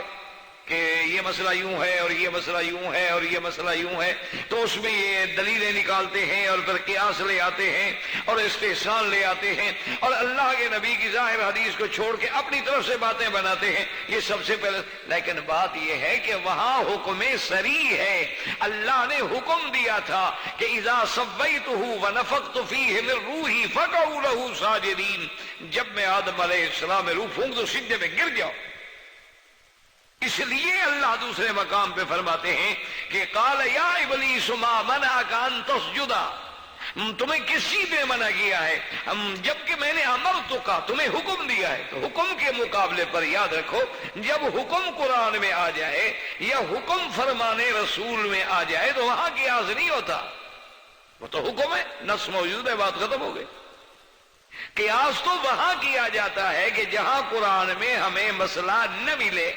کہ یہ مسئلہ یوں ہے اور یہ مسئلہ یوں ہے اور یہ مسئلہ یوں ہے، تو اس میں یہ دلیلیں نکالتے ہیں اور پھر قیاس لے آتے ہیں اور استحسان لے آتے ہیں اور اللہ کے نبی کی ظاہر حدیث کو چھوڑ کے اپنی طرف سے باتیں بناتے ہیں. یہ سب سے پہلے. لیکن بات یہ ہے کہ وہاں حکم صریح ہے. اللہ نے حکم دیا تھا کہ اذا سویتہ ونفخت فیہ من روحی فقعوا لہ ساجدین، جب میں آدم علیہ السلام میں روح پھونک دو سجدے میں گر جاؤ. اس لیے اللہ دوسرے مقام پہ فرماتے ہیں کہ قال یا ابلیس ما منعک ان تسجد، تمہیں کسی نے منع کیا ہے جبکہ میں نے امرتک، تمہیں حکم دیا ہے. تو حکم کے مقابلے پر یاد رکھو، جب حکم قرآن میں آ جائے یا حکم فرمان رسول میں آ جائے تو وہاں قیاس نہیں ہوتا، وہ تو حکم ہے، نص موجود ہے، بات ختم ہو گئی. قیاس تو وہاں کیا جاتا ہے کہ جہاں قرآن میں ہمیں مسئلہ نہ ملے،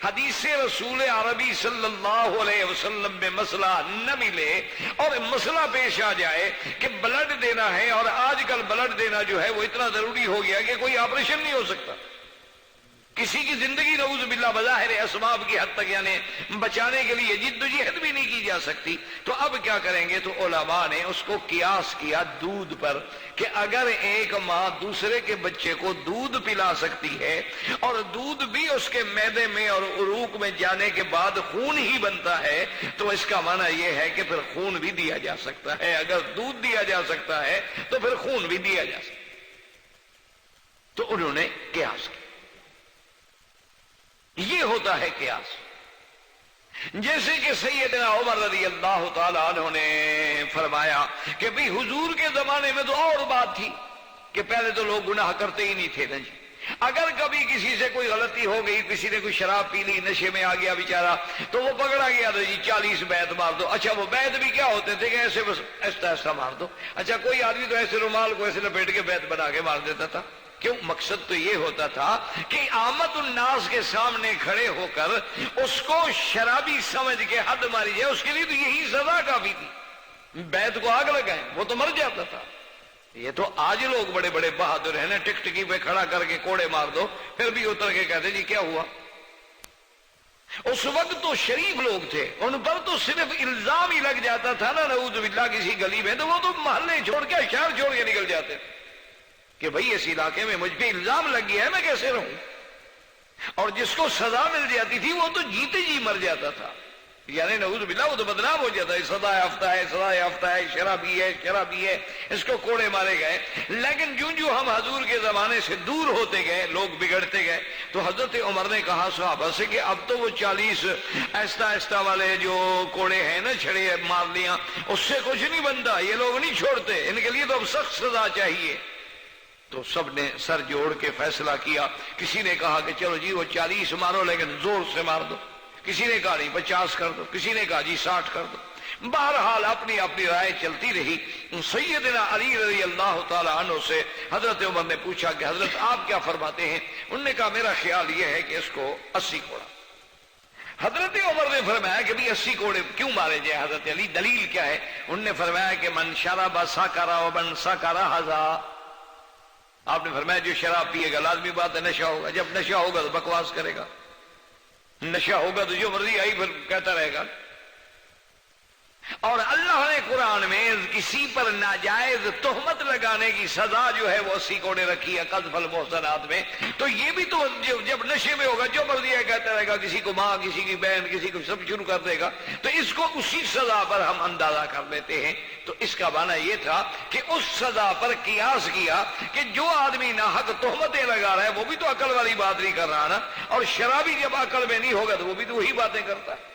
حدیث رسول عربی صلی اللہ علیہ وسلم میں مسئلہ نہ ملے اور مسئلہ پیش آ جائے کہ بلڈ دینا ہے، اور آج کل بلڈ دینا جو ہے وہ اتنا ضروری ہو گیا کہ کوئی آپریشن نہیں ہو سکتا. کسی کی زندگی نعوذ باللہ بظاہر اسباب کی حد تک یعنی بچانے کے لیے جد و جہد بھی نہیں کی جا سکتی. تو اب کیا کریں گے؟ تو علماء نے اس کو قیاس کیا دودھ پر کہ اگر ایک ماں دوسرے کے بچے کو دودھ پلا سکتی ہے اور دودھ بھی اس کے معدے میں اور عروق میں جانے کے بعد خون ہی بنتا ہے تو اس کا معنی یہ ہے کہ پھر خون بھی دیا جا سکتا ہے. اگر دودھ دیا جا سکتا ہے تو پھر خون بھی دیا جا سکتا ہے. تو انہوں نے قیاس کیا. یہ ہوتا ہے قیاس. جیسے کہ سیدنا عمر رضی اللہ تعالیٰ عنہ نے فرمایا کہ بھئی حضور کے زمانے میں تو اور بات تھی کہ پہلے تو لوگ گناہ کرتے ہی نہیں تھے نا جی. اگر کبھی کسی سے کوئی غلطی ہو گئی، کسی نے کوئی شراب پی لی، نشے میں آ گیا بیچارہ، تو وہ پکڑا گیا تو جی 40 بیت مار دو. اچھا وہ بیت بھی کیا ہوتے تھے کہ ایسے بس ایسا ایسا مار دو. اچھا کوئی آدمی تو ایسے رومال کو ایسے لپیٹ کے بیت بنا کے مار دیتا تھا. کیوں؟ مقصد تو یہ ہوتا تھا کہ عامت الناس کے سامنے کھڑے ہو کر اس کو شرابی سمجھ کے حد ماری جائے. اس کے لیے تو یہی سزا کافی تھی. بیت کو آگ لگائیں وہ تو مر جاتا تھا. یہ تو آج لوگ بڑے بڑے بہادر ہیں نا، ٹکٹکی پہ کھڑا کر کے کوڑے مار دو پھر بھی اتر کے کہتے جی کیا ہوا. اس وقت تو شریف لوگ تھے، ان پر تو صرف الزام ہی لگ جاتا تھا نا نعوذ باللہ کسی گلی میں، تو وہ تو محلے چھوڑ کے شہر چھوڑ کے نکل جاتے تھے کہ بھئی اس علاقے میں مجھ پہ الزام لگ گیا ہے، میں کیسے رہوں. اور جس کو سزا مل جاتی تھی وہ تو جیتے جی مر جاتا تھا، یعنی نعوذ باللہ وہ تو بدنام ہو جاتا ہے. سزا یافتہ ہے، سزا یافتہ ہے، شرابی ہے، شرابی ہے، اس کو کوڑے مارے گئے. لیکن جو ہم حضور کے زمانے سے دور ہوتے گئے، لوگ بگڑتے گئے، تو حضرت عمر نے کہا صحابہ سے کہ اب تو وہ 40 ایستا ایستا والے جو کوڑے ہیں نا، چھڑے مار لیاں، اس سے کچھ نہیں بنتا، یہ لوگ نہیں چھوڑتے، ان کے لیے تو اب سخت سزا چاہیے. تو سب نے سر جوڑ کے فیصلہ کیا. کسی نے کہا کہ چلو جی وہ 40 مارو لیکن زور سے مار دو، کسی نے کہا نہیں 50 کر دو، کسی نے کہا جی 60 کر دو. بہرحال اپنی اپنی رائے چلتی رہی. سیدنا علی رضی اللہ تعالی عنہ سے حضرت عمر نے پوچھا کہ حضرت آپ کیا فرماتے ہیں؟ انہوں نے کہا میرا خیال یہ ہے کہ اس کو 80 کوڑا. حضرت عمر نے فرمایا کہ بھی 80 کوڑے کیوں مارے جائے حضرت علی، دلیل کیا ہے؟ انہوں نے فرمایا کہ من شرب سکر ومن سکر ہذا. آپ نے فرمایا جو شراب پیے گا لازمی بات ہے نشہ ہوگا، جب نشہ ہوگا تو بکواس کرے گا، نشہ ہوگا تو جو مرضی آئی پھر کہتا رہے گا. اور اللہ نے قرآن میں کسی پر ناجائز تہمت لگانے کی سزا جو ہے وہ 80 کوڑے رکھی ہے قذف المحصنات میں. تو یہ بھی تو جب نشے میں ہوگا جو مرضی ہے کہتا رہے گا، کسی کو ماں، کسی کی بہن، کسی کو سب شروع کر دے گا. تو اس کو اسی سزا پر ہم اندازہ کر لیتے ہیں. تو اس کا معنی یہ تھا کہ اس سزا پر قیاس کیا کہ جو آدمی ناحق تہمتیں لگا رہا ہے وہ بھی تو عقل والی بات نہیں کر رہا نا، اور شرابی جب عقل میں نہیں ہوگا تو وہ بھی تو وہی باتیں کرتا ہے.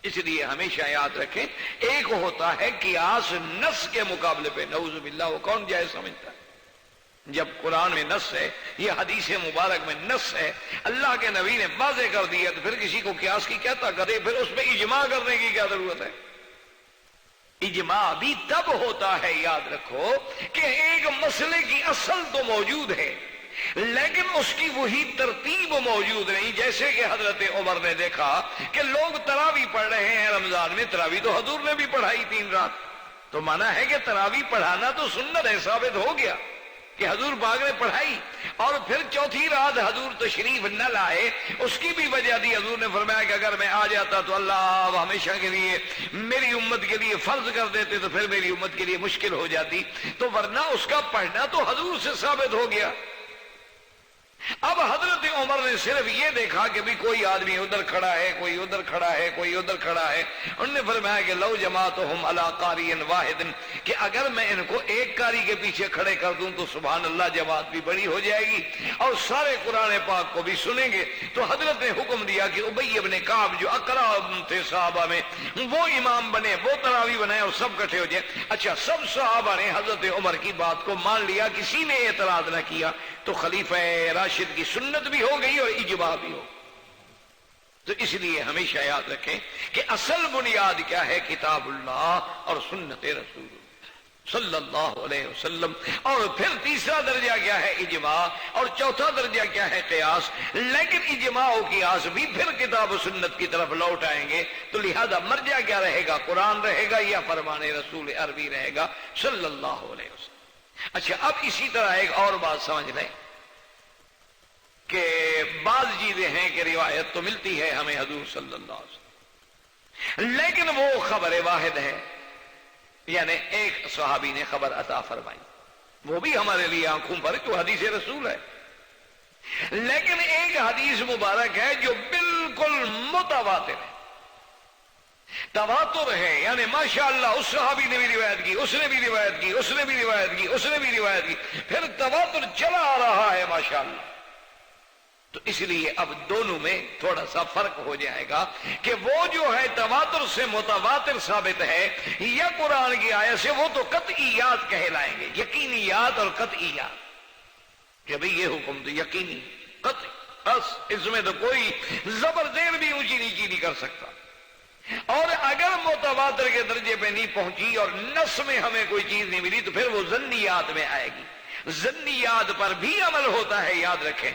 اس لیے ہمیشہ یاد رکھیں ایک ہوتا ہے قیاس نص کے مقابلے پہ، نعوذ باللہ وہ کون جائز سمجھتا ہے؟ جب قرآن میں نص ہے، یہ حدیث مبارک میں نص ہے، اللہ کے نبی نے واضح کر دیا، تو پھر کسی کو قیاس کی کیا طاقت ہے؟ پھر اس میں اجماع کرنے کی کیا ضرورت ہے؟ اجماع بھی تب ہوتا ہے یاد رکھو کہ ایک مسئلے کی اصل تو موجود ہے لیکن اس کی وہی ترتیب موجود نہیں. جیسے کہ حضرت عمر نے دیکھا کہ لوگ تراویح پڑھ رہے ہیں رمضان میں، تراویح تو حضور نے بھی پڑھائی 3 رات، تو مانا ہے کہ تراویح پڑھانا تو سنت ہے، ثابت ہو گیا. کہ حضور پاک نے پڑھائی، اور پھر چوتھی رات حضور تشریف نہ لائے، اس کی بھی وجہ دی، حضور نے فرمایا کہ اگر میں آ جاتا تو اللہ ہمیشہ کے لیے میری امت کے لیے فرض کر دیتے تو پھر میری امت کے لیے مشکل ہو جاتی، تو ورنہ اس کا پڑھنا تو حضور سے ثابت ہو گیا۔ اب حضرت عمر نے صرف یہ دیکھا کہ بھی کوئی آدمی ادھر کھڑا ہے، کوئی ادھر کھڑا ہے، کوئی ادھر کھڑا ہے، انہوں نے فرمایا کہ لو جماعتہم علی قاری واحد، کہ اگر میں ان کو ایک قاری کے پیچھے کھڑے کر دوں تو سبحان اللہ جماعت بھی بڑی ہو جائے گی اور سارے قرآن پاک کو بھی سنیں گے۔ تو حضرت نے حکم دیا کہ ابی ابن کعب جو اقرا تھے صحابہ میں، وہ امام بنے، وہ تراویح بنائے اور سب کٹھے ہو جائیں۔ اچھا، سب صحابہ نے حضرت عمر کی بات کو مان لیا، کسی نے اعتراض نہ کیا، تو خلیفہ راشد کی سنت بھی ہو گئی اور اجماع بھی ہو۔ تو اس لیے ہمیشہ یاد رکھیں کہ اصل بنیاد کیا ہے؟ کتاب اللہ اور سنت رسول صلی اللہ علیہ وسلم۔ اور پھر تیسرا درجہ کیا ہے؟ اجماع، اور چوتھا درجہ کیا ہے؟ قیاس۔ لیکن اجماع و قیاس بھی پھر کتاب و سنت کی طرف لوٹ آئیں گے، تو لہذا مرجع کیا رہے گا؟ قرآن رہے گا یا فرمان رسول عربی رہے گا صلی اللہ علیہ وسلم۔ اچھا، اب اسی طرح ایک اور بات سمجھ لیں کہ بعض چیزیں ہیں کہ روایت تو ملتی ہے ہمیں حضور صلی اللہ علیہ وسلم، لیکن وہ خبر واحد ہے، یعنی ایک صحابی نے خبر عطا فرمائی، وہ بھی ہمارے لیے آنکھوں پر جو حدیث رسول ہے، لیکن ایک حدیث مبارک ہے جو بالکل متواتر ہے، تواتر ہے، یعنی ماشاءاللہ اس صحابی نے بھی روایت کی، اس نے بھی روایت کی، اس نے بھی روایت کی، اس نے بھی روایت کی، پھر تواتر چلا آ رہا ہے ماشاءاللہ۔ تو اس لیے اب دونوں میں تھوڑا سا فرق ہو جائے گا کہ وہ جو ہے تواتر سے متواتر ثابت ہے یا قرآن کی آیت سے، وہ تو قطعیات کہلائیں گے، یقینیات اور قطعیات، کہ بھئی یہ حکم تو یقینی قطعی، بس اس میں تو کوئی زبر زیر بھی اونچی نیچی نہیں کر سکتا۔ اور اگر متواتر کے درجے پہ نہیں پہنچی اور نص میں ہمیں کوئی چیز نہیں ملی تو پھر وہ ظنیات میں آئے گی۔ ظنیات پر بھی عمل ہوتا ہے، یاد رکھیں،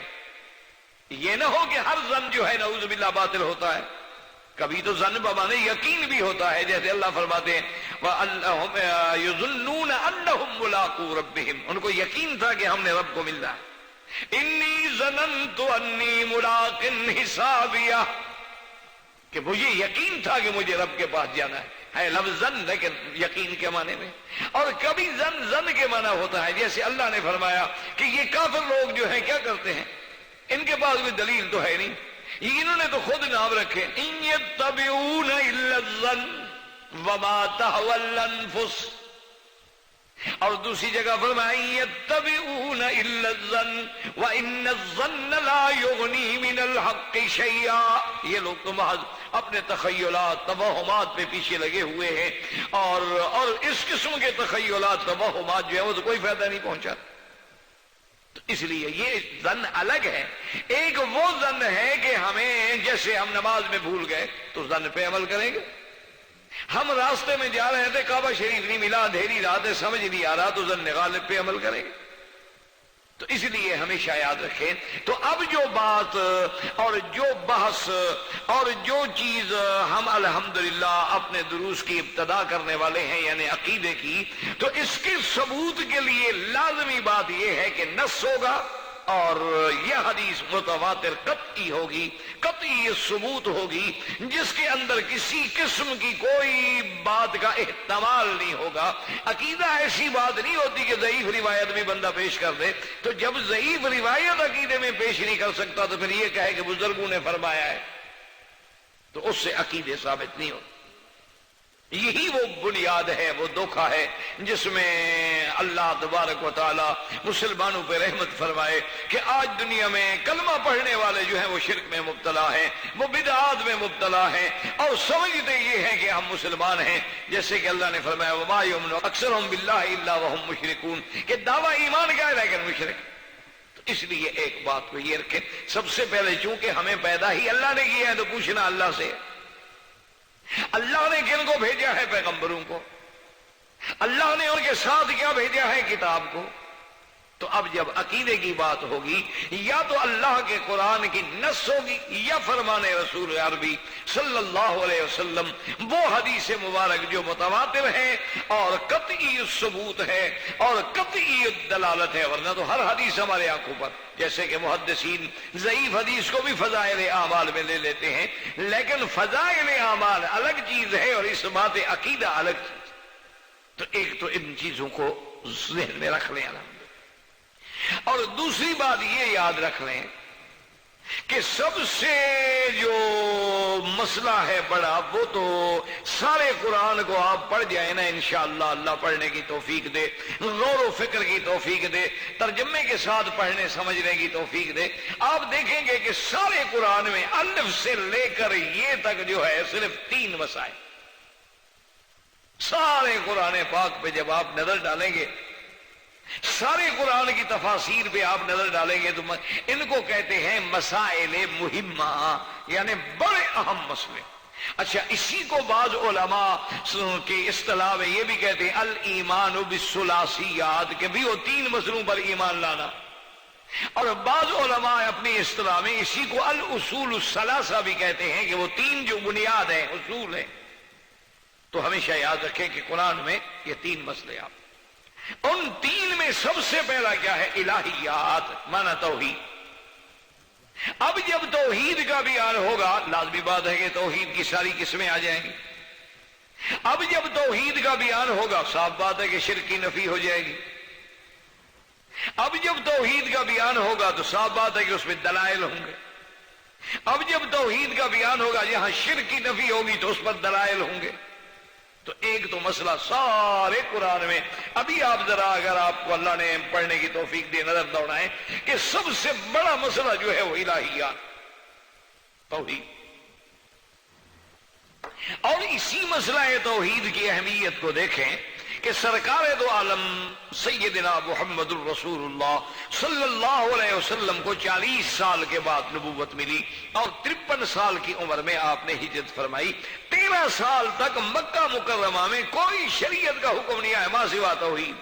یہ نہ ہو کہ ہر ظن جو ہے نعوذ باللہ باطل ہوتا ہے، کبھی تو ظن بمانے یقین بھی ہوتا ہے، جیسے اللہ فرماتے ہیں وَأَنَّهُمْ يَظُنُّونَ أَنَّهُمْ مُلَاقُو رَبِّهِمْ، ان کو یقین تھا کہ ہم نے رب کو ملنا ہے۔ إِنِّي ظَنَنْتُ أَنِّي مُلَاقٍ حِسَابِيَهْ، کہ مجھے یقین تھا کہ مجھے رب کے پاس جانا ہے لفظ ظن لیکن یقین کے معنی میں۔ اور کبھی ظن کے معنی ہوتا ہے، جیسے اللہ نے فرمایا کہ یہ کافر لوگ جو ہیں کیا کرتے ہیں، ان کے پاس بھی دلیل تو ہے نہیں، انہوں نے تو خود نام رکھے ان یتبعون الا الظن وما تهوى الانفس، اور دوسری جگہ فرمایا یتبعون الا الظن وان الظن لا یغنی من الحق شیئا، یہ لوگ تو محض اپنے تخیلات توہمات پہ پیچھے لگے ہوئے ہیں، اور اس قسم کے تخیلات توہمات جو ہے وہ تو کوئی فائدہ نہیں پہنچا۔ تو اس لیے یہ ظن الگ ہے، ایک وہ ظن ہے کہ ہمیں جیسے ہم نماز میں بھول گئے تو ظن پہ عمل کریں گے، ہم راستے میں جا رہے تھے کعبہ شریف نہیں ملا، اندھیری رات ہے سمجھ نہیں آ رہا، تو ظن غالب پہ عمل کریں گے۔ تو اس لیے ہمیشہ یاد رکھیں، تو اب جو بات اور جو بحث اور جو چیز ہم الحمدللہ اپنے دروس کی ابتدا کرنے والے ہیں یعنی عقیدے کی، تو اس کے ثبوت کے لیے لازمی بات یہ ہے کہ نص ہوگا اور یہ حدیث متواتر قطعی ہوگی، قطعی ثبوت ہوگی، جس کے اندر کسی قسم کی کوئی بات کا احتمال نہیں ہوگا۔ عقیدہ ایسی بات نہیں ہوتی کہ ضعیف روایت بھی بندہ پیش کر دے، تو جب ضعیف روایت عقیدے میں پیش نہیں کر سکتا تو پھر یہ کہے کہ بزرگوں نے فرمایا ہے، تو اس سے عقیدے ثابت نہیں ہوتے۔ یہی وہ بنیاد ہے، وہ دھوکہ ہے جس میں اللہ تبارک و تعالی مسلمانوں پہ رحمت فرمائے کہ آج دنیا میں کلمہ پڑھنے والے جو ہیں وہ شرک میں مبتلا ہیں، وہ بدعات میں مبتلا ہیں، اور سمجھتے یہ ہیں کہ ہم مسلمان ہیں، جیسے کہ اللہ نے فرمایا وما یؤمن اکثرهم باللہ الا وهم مشرکون، کہ دعویٰ ایمان کا ہے لیکن مشرک۔ تو اس لیے ایک بات کو یہ رکھیں، سب سے پہلے چونکہ ہمیں پیدا ہی اللہ نے کیا ہے تو پوچھنا اللہ سے، اللہ نے کن کو بھیجا ہے؟ پیغمبروں کو۔ اللہ نے ان کے ساتھ کیا بھیجا ہے؟ کتاب کو۔ تو اب جب عقیدے کی بات ہوگی یا تو اللہ کے قرآن کی نص ہوگی یا فرمان رسول عربی صلی اللہ علیہ وسلم، وہ حدیث مبارک جو متواتر ہے اور قطعی ثبوت ہے اور قطعی دلالت ہے، ورنہ تو ہر حدیث ہمارے آنکھوں پر، جیسے کہ محدثین ضعیف حدیث کو بھی فضائل اعمال میں لے لیتے ہیں، لیکن فضائل اعمال الگ چیز ہے اور اس بات عقیدہ الگ چیز۔ تو ایک تو ان چیزوں کو ذہن میں رکھ لیں، اور دوسری بات یہ یاد رکھ لیں کہ سب سے جو مسئلہ ہے بڑا، وہ تو سارے قرآن کو آپ پڑھ جائیں نا انشاءاللہ، اللہ پڑھنے کی توفیق دے، غور و فکر کی توفیق دے، ترجمے کے ساتھ پڑھنے سمجھنے کی توفیق دے، آپ دیکھیں گے کہ سارے قرآن میں الف سے لے کر یہ تک جو ہے صرف 3 مسائل۔ سارے قرآن پاک پہ جب آپ نظر ڈالیں گے، سارے قرآن کی تفاسیر پہ آپ نظر ڈالیں گے تو ان کو کہتے ہیں مسائل مہمہ، یعنی بڑے اہم مسئلے۔ اچھا، اسی کو بعض علماء کے اصطلاح میں یہ بھی کہتے ہیں الایمان بالثلاثیات، کہ بھی وہ 3 مسئلوں پر ایمان لانا، اور بعض علماء اپنی اصطلاح میں اسی کو الاصول الثلاثہ بھی کہتے ہیں، کہ وہ 3 جو بنیاد ہیں، اصول ہیں۔ تو ہمیشہ یاد رکھیں کہ قرآن میں یہ 3 مسئلے آپ، ان 3 میں سب سے پہلا کیا ہے؟ الہیات، مانا توحید۔ اب جب توحید کا بیان ہوگا، لازمی بات ہے کہ توحید کی ساری قسمیں آ جائیں گی۔ اب جب توحید کا بیان ہوگا، صاف بات ہے کہ شرک کی نفی ہو جائے گی۔ اب جب توحید کا بیان ہوگا تو صاف بات ہے کہ اس میں دلائل ہوں گے۔ اب جب توحید کا بیان ہوگا، جہاں شرک کی نفی ہوگی تو اس پر دلائل ہوں گے۔ تو ایک تو مسئلہ سارے قرآن میں، ابھی آپ ذرا اگر آپ کو اللہ نے پڑھنے کی توفیق دے نظر دوڑائیں کہ سب سے بڑا مسئلہ جو ہے وہ الہیات، توحید۔ اور اسی مسئلہ توحید کی اہمیت کو دیکھیں کہ سرکار دو عالم سیدنا محمد الرسول اللہ صلی اللہ علیہ وسلم کو 40 سال کے بعد نبوت ملی، اور 53 سال کی عمر میں آپ نے ہجرت فرمائی۔ 13 سال تک مکہ مکرمہ میں کوئی شریعت کا حکم نہیں آیا ما سوا توحید۔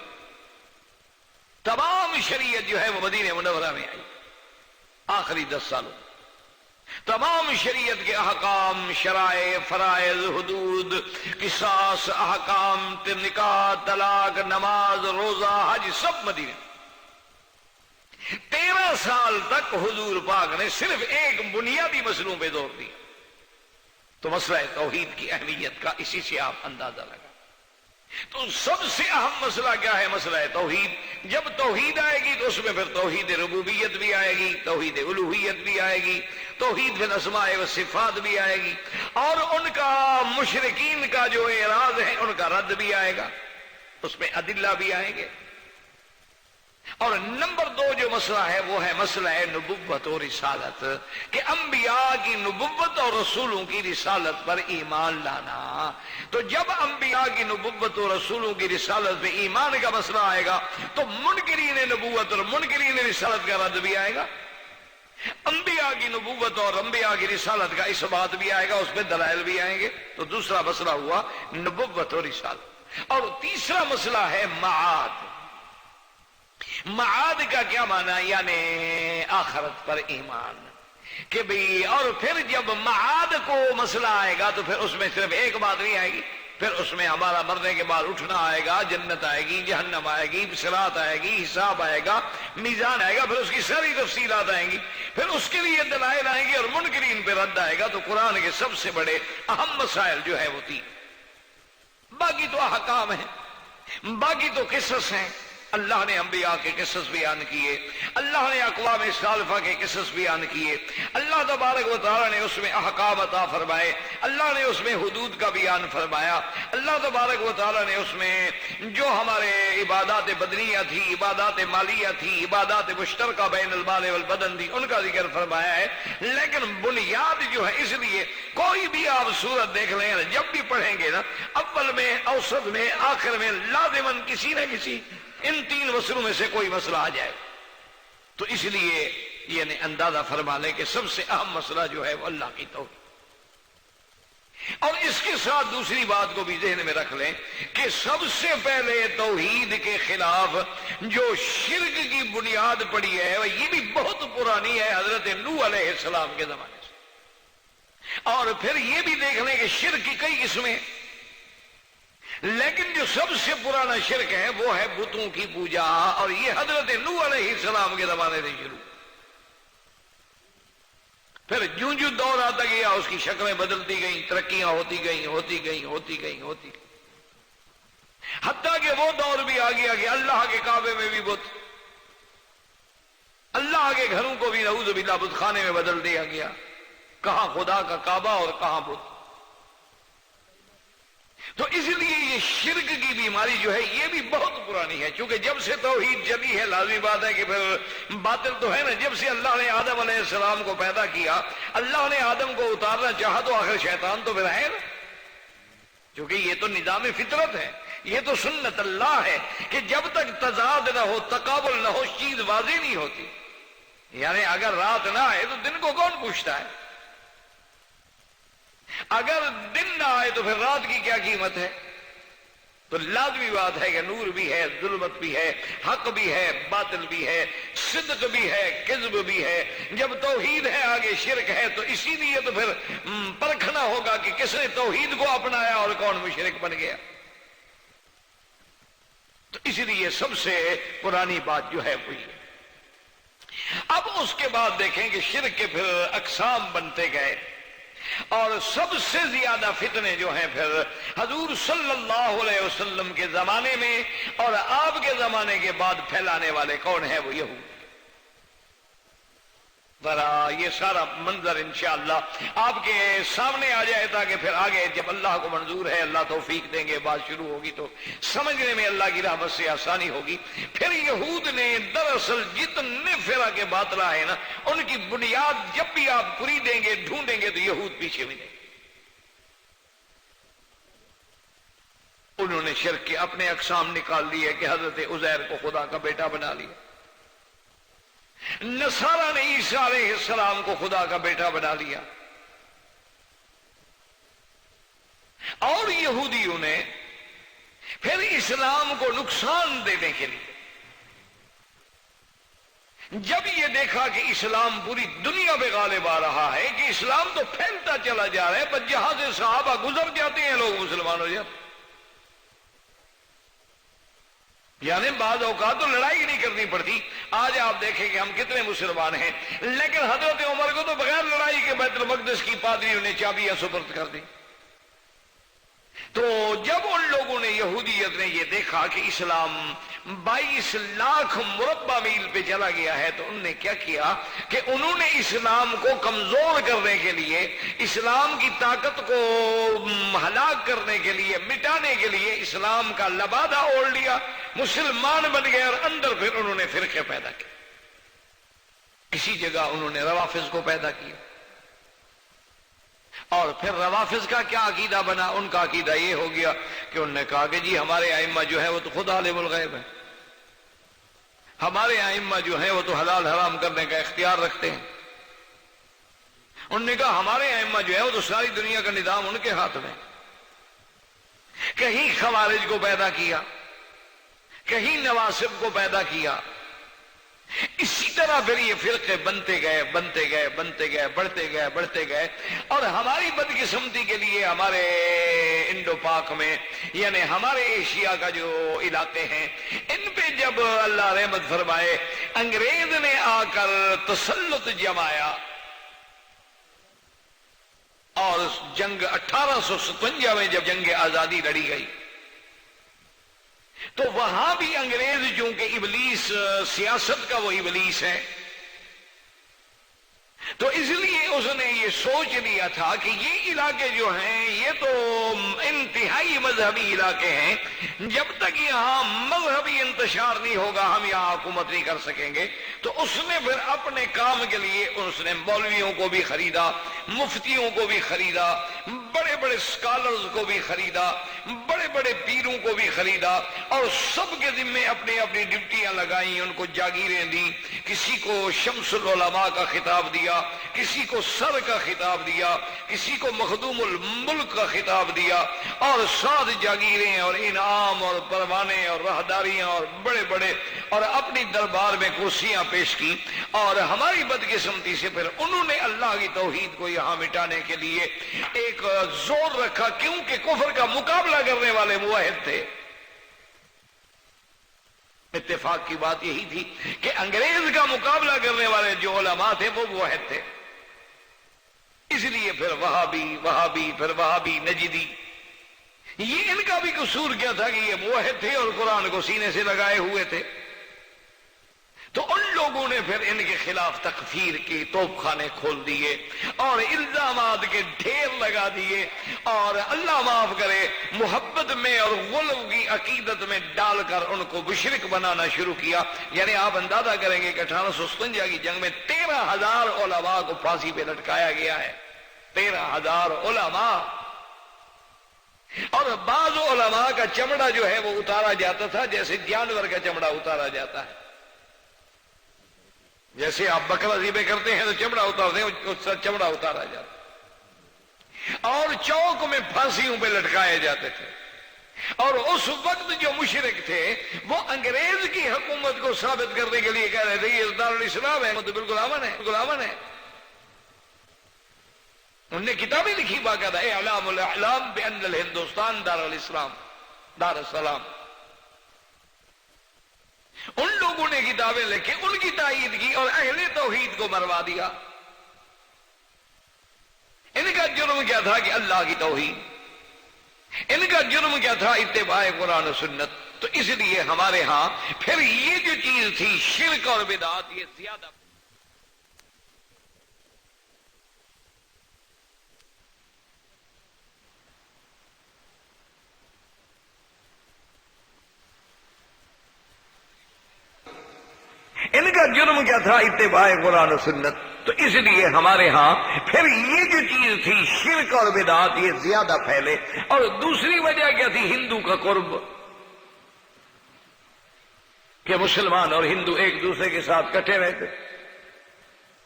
تمام شریعت جو ہے وہ مدینہ منورہ میں آئی آخری 10 سالوں۔ تمام شریعت کے احکام، شرائع، فرائض، حدود، قصاص، احکام، نکاح، طلاق، نماز، روزہ، حج، سب مدینے۔ 13 سال تک حضور پاک نے صرف ایک بنیادی مسئلوں پہ زور دیا۔ تو مسئلہ توحید کی اہمیت کا اسی سے آپ اندازہ لگا۔ تو سب سے اہم مسئلہ کیا ہے؟ مسئلہ توحید۔ جب توحید آئے گی تو اس میں پھر توحید ربوبیت بھی آئے گی، توحید الوہیت بھی آئے گی، توحید فی الاسماء و صفات بھی آئے گی، اور ان کا مشرکین کا جو اعراض ہے ان کا رد بھی آئے گا، اس میں ادلہ بھی آئیں گے۔ اور نمبر 2 جو مسئلہ ہے وہ ہے مسئلہ نبوت و رسالت، کہ انبیاء کی نبوت اور رسولوں کی رسالت پر ایمان لانا۔ تو جب انبیاء کی نبوت اور رسولوں کی رسالت پہ ایمان کا مسئلہ آئے گا تو منکرین نبوت اور منکرین رسالت کا رد بھی آئے گا، انبیاء کی نبوت اور انبیاء کی رسالت کا اس بات بھی آئے گا، اس میں دلائل بھی آئیں گے۔ تو دوسرا مسئلہ ہوا نبوت اور رسالت۔ اور تیسرا مسئلہ ہے معاد۔ معاد کا کیا معنی؟ یعنی آخرت پر ایمان، کہ بھئی، اور پھر جب معاد کو مسئلہ آئے گا تو پھر اس میں صرف ایک بات نہیں آئے گی، پھر اس میں ہمارا مرنے کے بعد اٹھنا آئے گا، جنت آئے گی، جہنم آئے گی، صراط آئے گی، حساب آئے گا، میزان آئے گا، پھر اس کی ساری تفصیلات آئیں گی، پھر اس کے لیے دلائل آئیں گی، اور منکرین پہ رد آئے گا۔ تو قرآن کے سب سے بڑے اہم مسائل جو ہے وہ 3، باقی تو احکام ہیں، باقی تو قصص ہیں۔ اللہ نے انبیاء کے قصص بیان کیے، اللہ نے اقوام سالفہ کے قصص بیان کیے، اللہ تبارک و تعالی نے اس میں احکام عطا فرمائے، اللہ نے اس میں حدود کا بیان فرمایا، اللہ تبارک و تعالی نے اس میں جو ہمارے عبادات بدنیہ تھی، عبادات مالیہ تھی، عبادات مشترکہ بین المال والبدن تھی، ان کا ذکر فرمایا ہے۔ لیکن بنیاد جو ہے، اس لیے کوئی بھی آپ سورت دیکھ لیں، جب بھی پڑھیں گے نا، اول میں، اوسط میں، آخر میں لازماً کسی نہ کسی ان 3 مسئلوں میں سے کوئی مسئلہ آ جائے۔ تو اس لیے یعنی اندازہ فرما لیں کہ سب سے اہم مسئلہ جو ہے وہ اللہ کی توحید۔ اور اس کے ساتھ دوسری بات کو بھی ذہن میں رکھ لیں کہ سب سے پہلے توحید کے خلاف جو شرک کی بنیاد پڑی ہے یہ بھی بہت پرانی ہے، حضرت نوح علیہ السلام کے زمانے سے۔ اور پھر یہ بھی دیکھ لیں کہ شرک کی کئی قسمیں، لیکن جو سب سے پرانا شرک ہے وہ ہے بتوں کی پوجا، اور یہ حضرت نوح علیہ السلام کے زمانے سے شروع۔ پھر جوں جوں دور آتا گیا اس کی شکلیں بدلتی گئیں، ترقیاں ہوتی گئیں، حتیٰ کہ وہ دور بھی آ گیا کہ اللہ کے کعبے میں بھی بت، اللہ کے گھروں کو بھی نعوذ باللہ بت خانے میں بدل دیا گیا، کہاں خدا کا کعبہ اور کہاں بت۔ تو اس لیے یہ شرک کی بیماری جو ہے یہ بھی بہت پرانی ہے، چونکہ جب سے توحید چلی ہے لازمی بات ہے کہ پھر باطل تو ہے نا۔ جب سے اللہ نے آدم علیہ السلام کو پیدا کیا، اللہ نے آدم کو اتارنا چاہا تو آخر شیطان تو پھر ہے نا، کیونکہ یہ تو نظام فطرت ہے، یہ تو سنت اللہ ہے کہ جب تک تضاد نہ ہو، تقابل نہ ہو، چیز واضح نہیں ہوتی۔ یعنی اگر رات نہ آئے تو دن کو کون پوچھتا ہے؟ اگر دن نہ آئے تو پھر رات کی کیا قیمت ہے؟ تو لازمی بات ہے کہ نور بھی ہے، ظلمت بھی ہے، حق بھی ہے، باطل بھی ہے، صدق بھی ہے، کذب بھی ہے۔ جب توحید ہے آگے شرک ہے، تو اسی لیے تو پھر پرکھنا ہوگا کہ کس نے توحید کو اپنایا اور کون مشرک بن گیا۔ تو اس لیے سب سے پرانی بات جو ہے وہ یہ۔ اب اس کے بعد دیکھیں کہ شرک کے پھر اقسام بنتے گئے، اور سب سے زیادہ فتنے جو ہیں پھر حضور صلی اللہ علیہ وسلم کے زمانے میں اور آپ کے زمانے کے بعد پھیلانے والے کون ہیں؟ وہ یہود۔ ذرا یہ سارا منظر انشاءاللہ آپ کے سامنے آ جائے تاکہ پھر آگے جب اللہ کو منظور ہے، اللہ توفیق دیں گے، بات شروع ہوگی تو سمجھنے میں اللہ کی رحمت سے آسانی ہوگی۔ پھر یہود نے دراصل جتنے فرقے باطلہ ہیں نا، ان کی بنیاد جب بھی آپ خریدیں گے، ڈھونڈیں گے تو یہود پیچھے ملیں گے۔ انہوں نے شرک کے اپنے اقسام نکال لیے کہ حضرت عزیر کو خدا کا بیٹا بنا لیا، نصارہ نے عیسیٰ علیہ السلام کو خدا کا بیٹا بنا لیا، اور یہودیوں نے پھر اسلام کو نقصان دینے کے لیے جب یہ دیکھا کہ اسلام پوری دنیا پہ غالب آ رہا ہے، کہ اسلام تو پھیلتا چلا جا رہا ہے، بس جہاں سے صحابہ گزر جاتے ہیں لوگ مسلمان ہو جاتے ہیں۔ یعنی بعض اوقات تو لڑائی نہیں کرنی پڑتی۔ آج آپ دیکھیں کہ ہم کتنے مسلمان ہیں، لیکن حضرت عمر کو تو بغیر لڑائی کے بیت المقدس کی پادریوں نے چابیاں سپرد کر دی۔ تو جب ان لوگوں نے، یہودیت نے یہ دیکھا کہ اسلام 22 لاکھ مربع میل پہ چلا گیا ہے، تو انہوں نے کیا کیا کہ انہوں نے اسلام کو کمزور کرنے کے لیے، اسلام کی طاقت کو ہلاک کرنے کے لیے، مٹانے کے لیے اسلام کا لبادہ اوڑھ لیا، مسلمان بن گئے، اور اندر پھر انہوں نے فرقے پیدا کیے۔ کسی جگہ انہوں نے روافض کو پیدا کیا، اور پھر روافض کا کیا عقیدہ بنا؟ ان کا عقیدہ یہ ہو گیا کہ انہوں نے کہا کہ جی ہمارے ائمہ جو ہیں وہ تو خود عالم الغیب ہے، ہمارے ائمہ جو ہیں وہ تو حلال حرام کرنے کا اختیار رکھتے ہیں۔ انہوں نے کہا ہمارے ائمہ جو ہے وہ تو ساری دنیا کا نظام ان کے ہاتھ میں۔ کہیں خوارج کو پیدا کیا، کہیں نواسب کو پیدا کیا۔ اسی طرح پھر یہ فرقے بنتے گئے، بڑھتے گئے، اور ہماری بدقسمتی کے لیے ہمارے انڈو پاک میں، یعنی ہمارے ایشیا کا جو علاقے ہیں، ان پہ جب اللہ رحمت فرمائے انگریز نے آ کر تسلط جمایا، اور جنگ 1857 میں جب جنگ آزادی لڑی گئی، تو وہاں بھی انگریز چونکہ ابلیس، سیاست کا وہ ابلیس ہے، تو اس لیے اس نے یہ سوچ لیا تھا کہ یہ علاقے جو ہیں یہ تو انتہائی مذہبی علاقے ہیں، جب تک یہاں مذہبی انتشار نہیں ہوگا ہم یہاں حکومت نہیں کر سکیں گے۔ تو اس نے پھر اپنے کام کے لیے اس نے مولویوں کو بھی خریدا، مفتیوں کو بھی خریدا، بڑے بڑے اسکالرز کو بھی خریدا، بڑے بڑے پیروں کو بھی خریدا، اور سب کے ذمے اپنی اپنی ڈپٹیاں لگائیں، ان کو جاگیریں دی، کسی کو شمس العلماء کا خطاب دیا، کسی کو سر کا خطاب دیا، کسی کو مخدوم الملک کا خطاب دیا، اور 7 جاگیریں اور انعام اور پروانے اور راہداریاں اور بڑے بڑے، اور اپنی دربار میں کرسیاں پیش کی۔ اور ہماری بدقسمتی سے پھر انہوں نے اللہ کی توحید کو یہاں مٹانے کے لیے ایک زور رکھا، کیونکہ کفر کا مقابلہ کرنے والے موحد تھے۔ اتفاق کی بات یہی تھی کہ انگریز کا مقابلہ کرنے والے جو علماء تھے وہ موحد تھے، اس لیے پھر وہابی نجدی، یہ ان کا بھی قصور کیا تھا کہ یہ موحد تھے اور قرآن کو سینے سے لگائے ہوئے تھے۔ تو ان لوگوں نے پھر ان کے خلاف تکفیر کی توپ خانے کھول دیے اور الزامات کے ڈھیر لگا دیے، اور اللہ معاف کرے محبت میں اور غلو کی عقیدت میں ڈال کر ان کو مشرک بنانا شروع کیا۔ یعنی آپ اندازہ کریں گے کہ 1857 کی جنگ میں 13,000 علماء کو پھانسی پہ لٹکایا گیا ہے، 13,000 علماء، اور بعض علماء کا چمڑا جو ہے وہ اتارا جاتا تھا جیسے جانور کا چمڑا اتارا جاتا ہے، جیسے آپ بکرا ذبح کرتے ہیں تو چمڑا اتارتے ہیں، اس سے چمڑا اتارا جاتا ہے، اور چوک میں پھانسیوں پہ لٹکائے جاتے تھے۔ اور اس وقت جو مشرک تھے وہ انگریز کی حکومت کو ثابت کرنے کے لیے کہہ رہے تھے یہ دارالاسلام ہے، تو بالکل امن ہے۔ انہوں نے کتابیں لکھی باقاعدہ، اعلام الاعلام بان الہندوستان دارالاسلام، دارالسلام۔ ان لوگوں نے کتابیں لکھی، ان کی تائید کی اور اہل توحید کو مروا دیا۔ ان کا جرم کیا تھا کہ اللہ کی توحید، ان کا جرم کیا تھا اتباع قرآن و سنت۔ تو اس لیے ہمارے ہاں پھر یہ جو چیز تھی شرک اور بدعات، یہ زیادہ ان کا جرم کیا تھا اتباع قرآن و سنت۔ تو اس لیے ہمارے ہاں پھر یہ جو چیز تھی شرک اور بدعات، یہ زیادہ پھیلے۔ اور دوسری وجہ کیا تھی؟ ہندو کا قرب، کہ مسلمان اور ہندو ایک دوسرے کے ساتھ کٹھے رہتے۔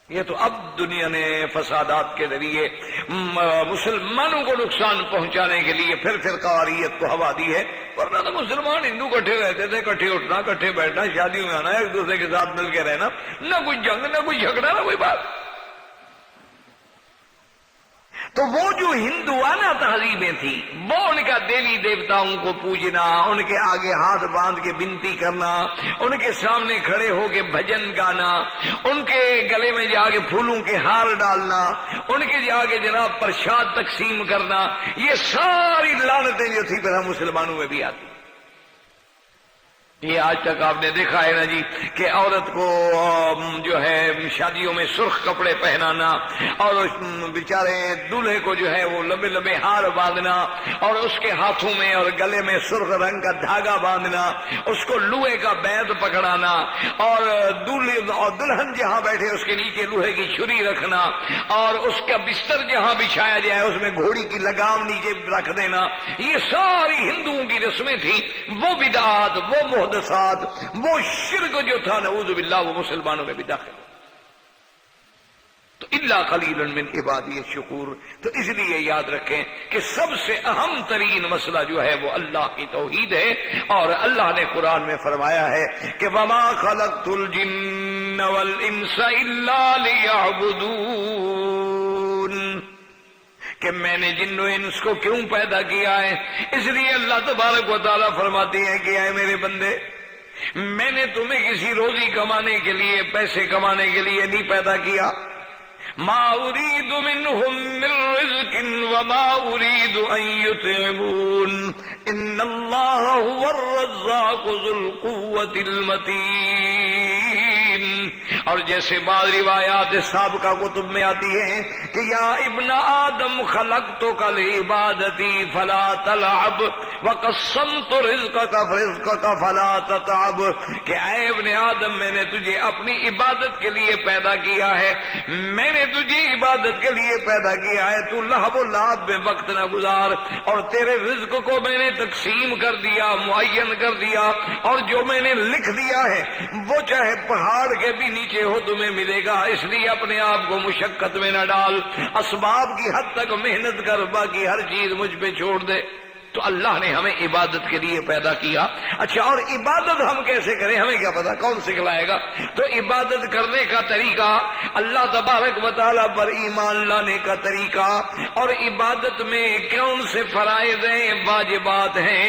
یہ تو اب دنیا نے فسادات کے ذریعے مسلمانوں کو نقصان پہنچانے کے لیے پھر فرقواریت کو ہوا دی ہے، ورنہ تو مسلمان ہندو کٹھے رہتے تھے، کٹھے اٹھنا، کٹھے بیٹھنا، شادیوں میں آنا، ایک دوسرے کے ساتھ مل کے رہنا، نہ کوئی جنگ، نہ کوئی جھگڑا، نہ کوئی بات۔ تو وہ جو ہندوانہ تہذیبیں تھیں، وہ ان کا دیوی دیوتاؤں کو پوجنا، ان کے آگے ہاتھ باندھ کے بنتی کرنا، ان کے سامنے کھڑے ہو کے بھجن گانا، ان کے گلے میں جا کے پھولوں کے ہار ڈالنا، ان کے جا کے جناب پرشاد تقسیم کرنا، یہ ساری لعنتیں جو تھی پھر ہم مسلمانوں میں بھی آتی۔ یہ آج تک آپ نے دیکھا ہے نا جی کہ عورت کو جو ہے شادیوں میں سرخ کپڑے پہنانا، اور بیچارے دولہے کو جو ہے وہ لمبے لمبے ہار باندھنا، اور اس کے ہاتھوں میں اور گلے میں سرخ رنگ کا دھاگا باندھنا، اس کو لوہے کا بیت پکڑانا، اور دلہن جہاں بیٹھے اس کے نیچے لوہے کی چھری رکھنا، اور اس کا بستر جہاں بچھایا جائے اس میں گھوڑی کی لگام نیچے رکھ دینا۔ یہ ساری ہندوؤں کی رسمیں تھیں، وہ بدعات، وہ محدثات، وہ شرک جو تھا نعوذ باللہ وہ مسلمانوں میں بھی داخل۔ تو الا قلیل من عبادی الشکور۔ تو اس لیے یاد رکھیں کہ سب سے اہم ترین مسئلہ جو ہے وہ اللہ کی توحید ہے، اور اللہ نے قرآن میں فرمایا ہے کہ وما خلقت الجن والانس الا لیعبدون، کہ میں نے جن و انس کو کیوں پیدا کیا ہے؟ اس لیے اللہ تبارک و تعالیٰ فرماتے ہیں کہ اے میرے بندے، میں نے تمہیں کسی روزی کمانے کے لیے، پیسے کمانے کے لیے نہیں پیدا کیا۔ ما اريد منهم من رزق وما اريد ان يطعمون ان الله هو الرزاق ذو القوة المتين۔ اور جیسے بعض روایات سابقہ کتب میں آتی ہیں کہ یا ابن آدم خلقتک لعبادتی فلا تلعب وقسمت رزقک فلا تتعب، کہ اے ابن آدم میں نے تجھے اپنی عبادت کے لیے پیدا کیا ہے، میں نے تجھے عبادت کے لیے پیدا کیا ہے، تو لہو و لعب میں وقت نہ گزار، اور تیرے رزق کو میں نے تقسیم کر دیا، معین کر دیا، اور جو میں نے لکھ دیا ہے وہ چاہے پہاڑ کے بھی نیچے ہو تمہیں ملے گا، اس لیے اپنے آپ کو مشقت میں نہ ڈال، اسباب کی حد تک محنت کر، باقی ہر چیز مجھ پہ چھوڑ دے۔ تو اللہ نے ہمیں عبادت کے لیے پیدا کیا۔ اچھا، اور عبادت ہم کیسے کریں؟ ہمیں کیا پتا، کون سکھلائے گا؟ تو عبادت کرنے کا طریقہ، اللہ تبارک و تعالیٰ پر ایمان لانے کا طریقہ، اور عبادت میں کون سے فرائض ہیں، واجبات ہیں،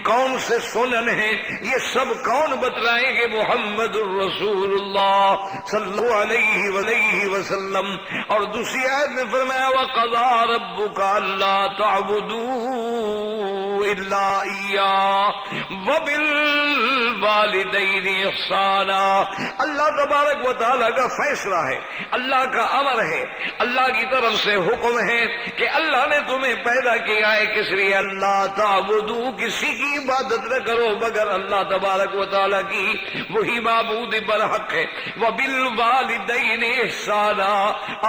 کون سے سنن ہیں، یہ سب کون بتلائیں گے؟ محمد الرسول اللہ صلی اللہ علیہ وسلم۔ اور دوسری آیت میں فرمایا وَقَضَىٰ رَبُّكَ أَلَّا تَعْبُدُوا إِلَّا إِيَّاهُ وَبِالْوَالِدَيْنِ إِحْسَانًا۔ اللہ تبارک و تعالیٰ کا فیصلہ ہے، اللہ کا امر ہے، اللہ کی طرف سے حکم ہے کہ اللہ نے تمہیں پیدا کیا ہے کس لیے؟ اللہ تعبدو، کسی کی عبادت نہ کرو مگر اللہ تبارک و تعالیٰ کی، وہی معبود برحق ہے۔ وَبِالْوَالِدَيْنِ إِحْسَانًا،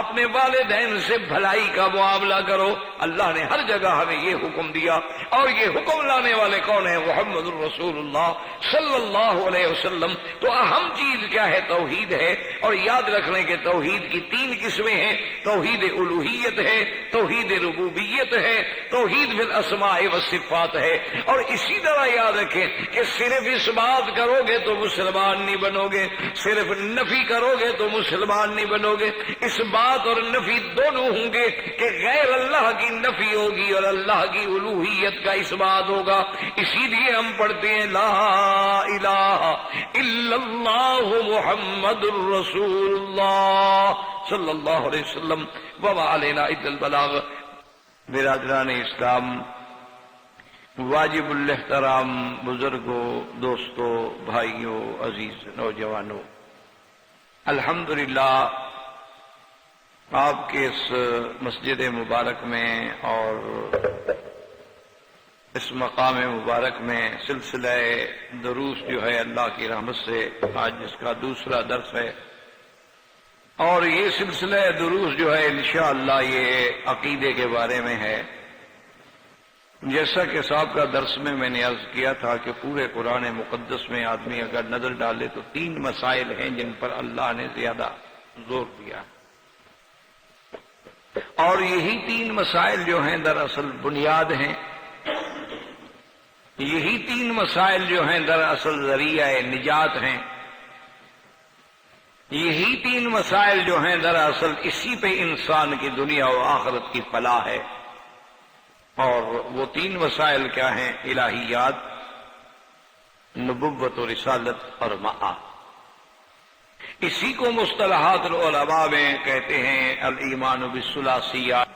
اپنے والدین سے بھلائی کا معاملہ کرو۔ اللہ نے ہر جگہ ہمیں یہ حکم دیا، اور یہ حکم لانے والے کون ہیں؟ محمد الرسول اللہ صلی اللہ علیہ وسلم۔ تو اہم چیز کیا ہے؟ توحید ہے، اور یاد رکھنے کے توحید کی 3 قسمیں ہیں، توحید الوہیت ہے، توحید ربوبیت ہے، توحید بالاسماء والصفات ہے۔ اور اسی طرح یاد رکھیں کہ صرف اس بات کرو گے تو مسلمان نہیں بنو گے، صرف نفی کرو گے تو مسلمان نہیں بنو گے، اس بات اور نفی دونوں ہوں گے کہ غیر اللہ کی نفی ہوگی اور اللہ کی الوہیت کا اس بات ہوگا۔ اسی لیے ہم پڑھتے ہیں لا الہ الا اللہ محمد الرسول اللہ صلی اللہ علیہ وسلم وما علینا الا البلاغ۔ برادران اسلام، واجب الاحترام بزرگوں، دوستوں، بھائیوں، عزیز نوجوانوں، الحمدللہ آپ کے اس مسجد مبارک میں اور اس مقام مبارک میں سلسلہ دروس جو ہے اللہ کی رحمت سے آج اس کا دوسرا درس ہے، اور یہ سلسلہ دروس جو ہے انشاءاللہ یہ عقیدے کے بارے میں ہے۔ جیسا کہ سابقہ درس میں نے عرض کیا تھا کہ پورے قرآن مقدس میں آدمی اگر نظر ڈالے تو 3 مسائل ہیں جن پر اللہ نے زیادہ زور دیا، اور یہی 3 مسائل جو ہیں دراصل بنیاد ہیں، یہی 3 مسائل جو ہیں دراصل ذریعہ نجات ہیں، یہی 3 مسائل جو ہیں دراصل اسی پہ انسان کی دنیا و آخرت کی فلاح ہے۔ اور وہ 3 مسائل کیا ہیں؟ الہیات، نبوت و رسالت اور معاد۔ اسی کو مصطلحات العلماء میں کہتے ہیں الایمان بالثلاثیات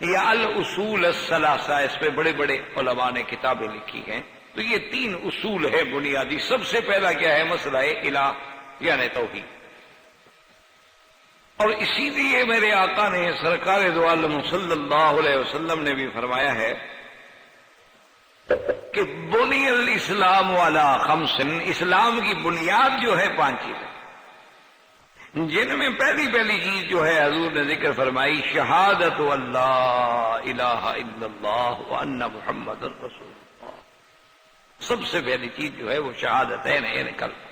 یا الاصول الثلاثہ۔ اس پہ بڑے بڑے علماء نے کتابیں لکھی ہیں۔ تو یہ 3 اصول ہے بنیادی۔ سب سے پہلا کیا ہے؟ مسئلہ الہ یعنی توحید۔ اور اسی لیے میرے آقا نے سرکار دو عالم صلی اللہ علیہ وسلم نے بھی فرمایا ہے کہ بنی الاسلام علی 5، اسلام کی بنیاد جو ہے 5 چیزیں، جن میں پہلی چیز جو ہے حضور نے ذکر فرمائی شہادت اللہ الہ الا اللہ وان محمد رسول اللہ۔ سب سے پہلی چیز جو ہے وہ شہادت ہے یعنی کلمہ۔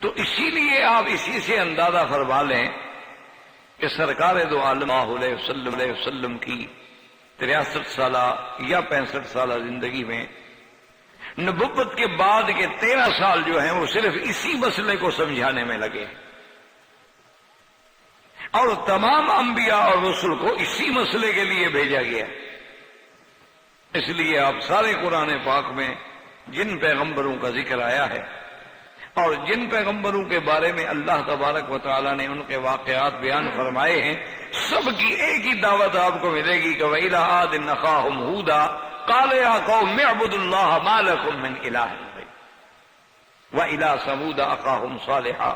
تو اسی لیے آپ اسی سے اندازہ فرما لیں کہ سرکار دو عالم علیہ وسلم کی 63 سالہ یا 65 سالہ زندگی میں نبوت کے بعد کے 13 سال جو ہیں وہ صرف اسی مسئلے کو سمجھانے میں لگے، اور تمام انبیاء اور رسل کو اسی مسئلے کے لیے بھیجا گیا۔ اس لیے آپ سارے قرآن پاک میں جن پیغمبروں کا ذکر آیا ہے اور جن پیغمبروں کے بارے میں اللہ تبارک و تعالیٰ نے ان کے واقعات بیان فرمائے ہیں، سب کی ایک ہی دعوت آپ کو ملے گی کہ وَإِلَىٰ عَادٍ أَخَاهُمْ هُودًا قَالَ يَا قَوْمِ اعْبُدُوا اللَّهَ مَا لَكُم مِّنْ إِلَٰهٍ غَيْرُهُ۔ وَإِلَىٰ ثَمُودَ أَخَاهُمْ صَالِحًا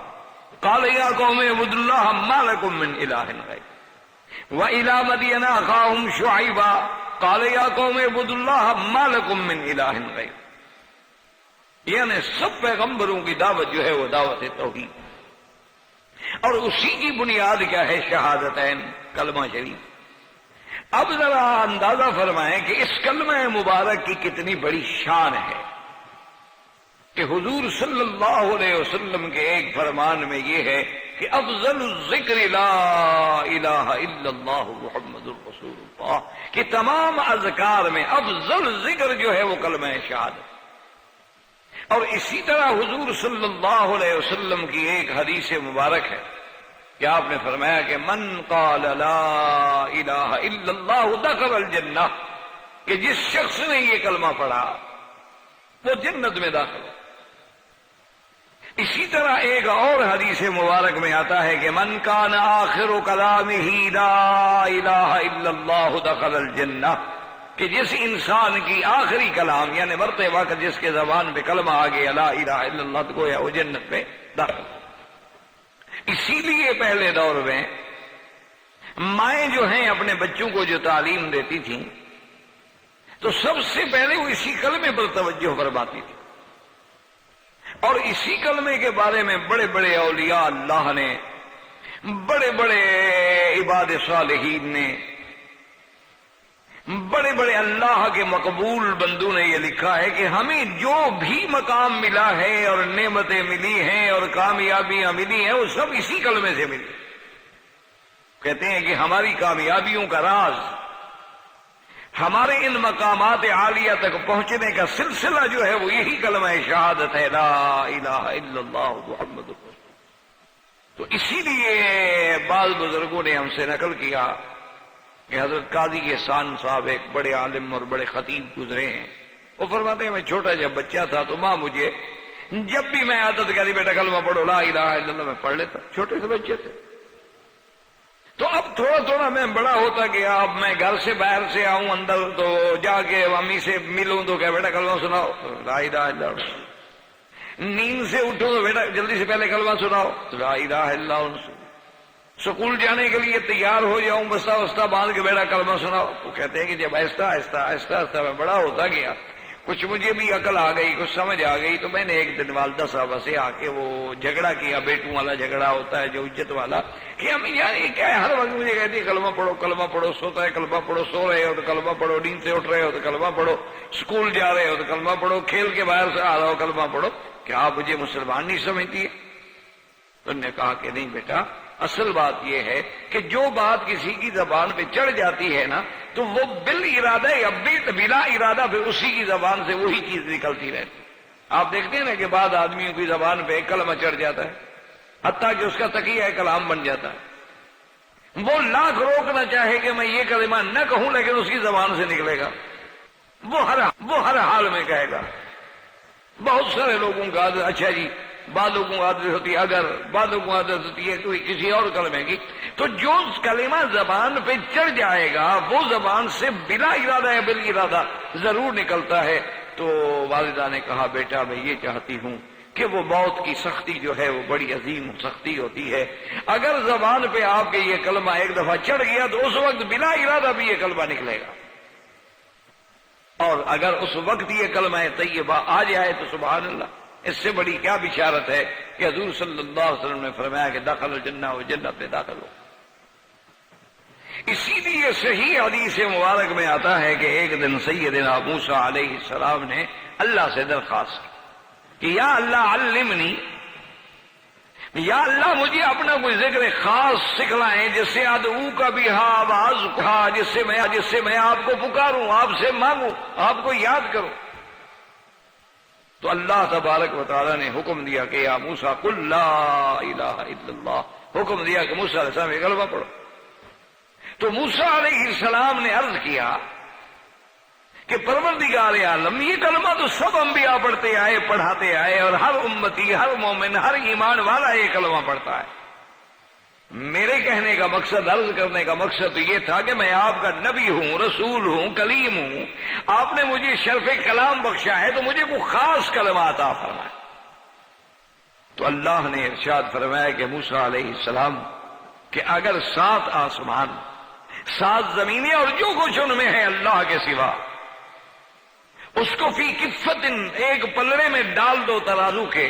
قَالَ يَا قَوْمِ اعْبُدُوا اللَّهَ مَا لَكُم مِّنْ إِلَٰهٍ غَيْرُهُ وَإِلَىٰ مَدْيَنَ أَخَاهُمْ شُعَيْبًا قَالَ يَا قَوْمِ اعْبُدُوا اللَّهَ مَا لَكُم مِّنْ إِلَٰهٍ غَيْرُهُ. یعنی سب پیغمبروں کی دعوت جو ہے وہ دعوت توحید، اور اسی کی بنیاد کیا ہے؟ شہادتین، کلمہ شریف. اب ذرا اندازہ فرمائیں کہ اس کلمہ مبارک کی کتنی بڑی شان ہے کہ حضور صلی اللہ علیہ وسلم کے ایک فرمان میں یہ ہے کہ افضل الذکر لا الہ الا اللہ محمد الرسول اللہ، کہ تمام اذکار میں افضل ذکر جو ہے وہ کلمہ شہادت. اور اسی طرح حضور صلی اللہ علیہ وسلم کی ایک حدیث مبارک ہے کہ آپ نے فرمایا کہ من قال لا الہ الا اللہ دخل الجنہ، کہ جس شخص نے یہ کلمہ پڑھا وہ جنت میں داخل ہو. اسی طرح ایک اور حدیث مبارک میں آتا ہے کہ من کان آخر کلامہ لا الہ الا اللہ دخل الجنہ، کہ جس انسان کی آخری کلام یعنی مرتے وقت جس کے زبان پہ کلمہ آ گیا لا الہ الا اللہ تو گویا وہ جنت میں داخل. اسی لیے پہلے دور میں مائیں جو ہیں اپنے بچوں کو جو تعلیم دیتی تھیں تو سب سے پہلے وہ اسی کلمے پر توجہ فرماتی تھی، اور اسی کلمے کے بارے میں بڑے بڑے اولیاء اللہ نے، بڑے بڑے عباد صالحین نے، بڑے بڑے اللہ کے مقبول بندوں نے یہ لکھا ہے کہ ہمیں جو بھی مقام ملا ہے اور نعمتیں ملی ہیں اور کامیابیاں ملی ہیں وہ سب اسی کلمے سے ملی. کہتے ہیں کہ ہماری کامیابیوں کا راز، ہمارے ان مقامات عالیہ تک پہنچنے کا سلسلہ جو ہے وہ یہی کلمہ شہادت ہے لا الہ الا اللہ محمد رسول اللہ. تو اسی لیے بعض بزرگوں نے ہم سے نقل کیا کہ حضرت قاضی احسان صاحب ایک بڑے عالم اور بڑے خطیب گزرے ہیں. وہ فرماتے ہیں میں چھوٹا جب بچہ تھا تو ماں مجھے جب بھی میں عادت کری بیٹا کلمہ پڑھو لا الہ الا اللہ، میں پڑھ لیتا، چھوٹے سے بچے تھے. تو اب تھوڑا تھوڑا میں بڑا ہوتا گیا، اب میں گھر سے باہر سے آؤں اندر تو جا کے امی سے ملوں تو کہ بیٹا کلمہ سناؤ لا الہ الا اللہ. نیند سے اٹھو تو بیٹا جلدی سے پہلے کلمہ سناؤ لا الہ الا اللہ. سکول جانے کے لیے تیار ہو جاؤں بستہ وستہ باندھ کے بیٹا کلمہ سناؤ. وہ کہتے ہیں کہ جب آہستہ آہستہ آہستہ آہستہ میں بڑا ہوتا گیا، کچھ مجھے بھی عقل آ گئی، کچھ سمجھ آ گئی، تو میں نے ایک دن والدہ صاحبہ سے آ کے وہ جھگڑا کیا، بیٹوں والا جھگڑا ہوتا ہے جو عزت والا، کہ ہم یار یہ کیا ہے، ہر وقت مجھے کہتی ہے کلمہ پڑھو کلمہ پڑھو، سوتا ہے کلمہ پڑھو، سو رہے ہو تو کلمہ پڑھو، نیند سے اٹھ رہے ہو تو کلمہ پڑھو، اسکول جا رہے ہو تو کلمہ پڑھو، کھیل کے باہر سے آ رہا ہو کلمہ پڑھو. کیا آپ مجھے مسلمان نہیں سمجھتی ہے؟ تو انہوں نے کہا کہ نہیں بیٹا، اصل بات یہ ہے کہ جو بات کسی کی زبان پہ چڑھ جاتی ہے نا تو وہ بال ارادہ یا بلا ارادہ پھر اسی کی زبان سے وہی چیز نکلتی رہتی. آپ دیکھتے ہیں نا کہ بعض آدمیوں کی زبان پہ ایک کلمہ چڑھ جاتا ہے حتیٰ کہ اس کا تقیہ کلام بن جاتا ہے. وہ لاکھ روکنا چاہے کہ میں یہ کلمہ نہ کہوں لیکن اس کی زبان سے نکلے گا، وہ ہر حال میں کہے گا. بہت سارے لوگوں کا عادت، اچھا جی بعض لوگوں کو عادت ہوتی ہے اگر، بعض لوگوں کو عادت ہوتی ہے کوئی کسی اور کلمے کی، تو جو کلمہ زبان پہ چڑھ جائے گا وہ زبان سے بلا ارادہ یا بال ارادہ ضرور نکلتا ہے. تو والدہ نے کہا بیٹا میں یہ چاہتی ہوں کہ وہ موت کی سختی جو ہے وہ بڑی عظیم سختی ہوتی ہے. اگر زبان پہ آپ کے یہ کلمہ ایک دفعہ چڑھ گیا تو اس وقت بلا ارادہ بھی یہ کلمہ نکلے گا، اور اگر اس وقت یہ کلمہ طیبہ آ جائے تو سبحان اللہ، اس سے بڑی کیا بشارت ہے کہ حضور صلی اللہ علیہ وسلم نے فرمایا کہ داخل الجنہ و جنت میں داخل ہو. اسی لیے صحیح حدیث مبارک میں آتا ہے کہ ایک دن سیدنا موسیٰ علیہ السلام نے اللہ سے درخواست کی کہ یا اللہ علمنی، یا اللہ مجھے اپنا کوئی ذکر خاص سکھلائیں جس سے ادعو کا بھی آواز جس سے میں آپ کو پکاروں، آپ سے مانگوں، آپ کو یاد کروں. تو اللہ تبارک و تعالیٰ نے حکم دیا کہ یا موسیٰ قل لا الہ الا اللہ، حکم دیا کہ موسیٰ علیہ السلام یہ کلمہ پڑھو. تو موسیٰ علیہ السلام نے عرض کیا کہ پروردگار عالم یہ کلمہ تو سب انبیاء پڑھتے آئے پڑھاتے آئے، اور ہر امتی ہر مومن ہر ایمان والا یہ کلمہ پڑھتا ہے. میرے کہنے کا مقصد، عرض کرنے کا مقصد تو یہ تھا کہ میں آپ کا نبی ہوں، رسول ہوں، کلیم ہوں، آپ نے مجھے شرف کلام بخشا ہے تو مجھے کوئی خاص کلمہ عطا فرمائے. تو اللہ نے ارشاد فرمایا کہ موسیٰ علیہ السلام کہ اگر 7 آسمان 7 زمینیں اور جو کچھ ان میں ہے اللہ کے سوا، اس کو فی کفت ایک پلڑے میں ڈال دو ترازو کے،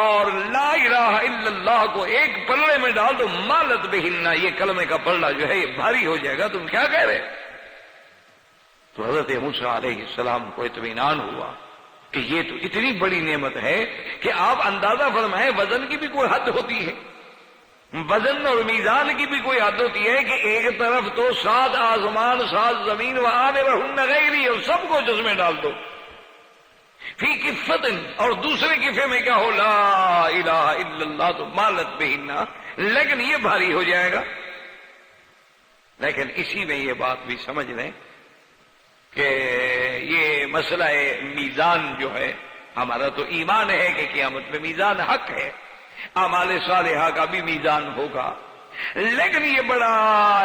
اور لا الہ الا اللہ کو ایک پلڑے میں ڈال دو، مالت بہن، یہ کلمے کا پلڑا جو ہے یہ بھاری ہو جائے گا، تم کیا کہہ رہے؟ تو حضرت موسیٰ علیہ السلام کو اطمینان ہوا کہ یہ تو اتنی بڑی نعمت ہے کہ آپ اندازہ فرمائیں وزن کی بھی کوئی حد ہوتی ہے، وزن اور میزان کی بھی کوئی حد ہوتی ہے کہ ایک طرف تو 7 آسمان 7 زمین وآمرہن غیری، اور سب کو جس میں ڈال دو فی کفت، اور دوسرے کفے میں کیا ہو لا الہ الا اللہ، تو مالت بہن، لیکن یہ بھاری ہو جائے گا۔ لیکن اسی میں یہ بات بھی سمجھ لیں کہ یہ مسئلہ میزان جو ہے، ہمارا تو ایمان ہے کہ قیامت میں میزان حق ہے، اعمال صالحہ کا بھی میزان ہوگا، لیکن یہ بڑا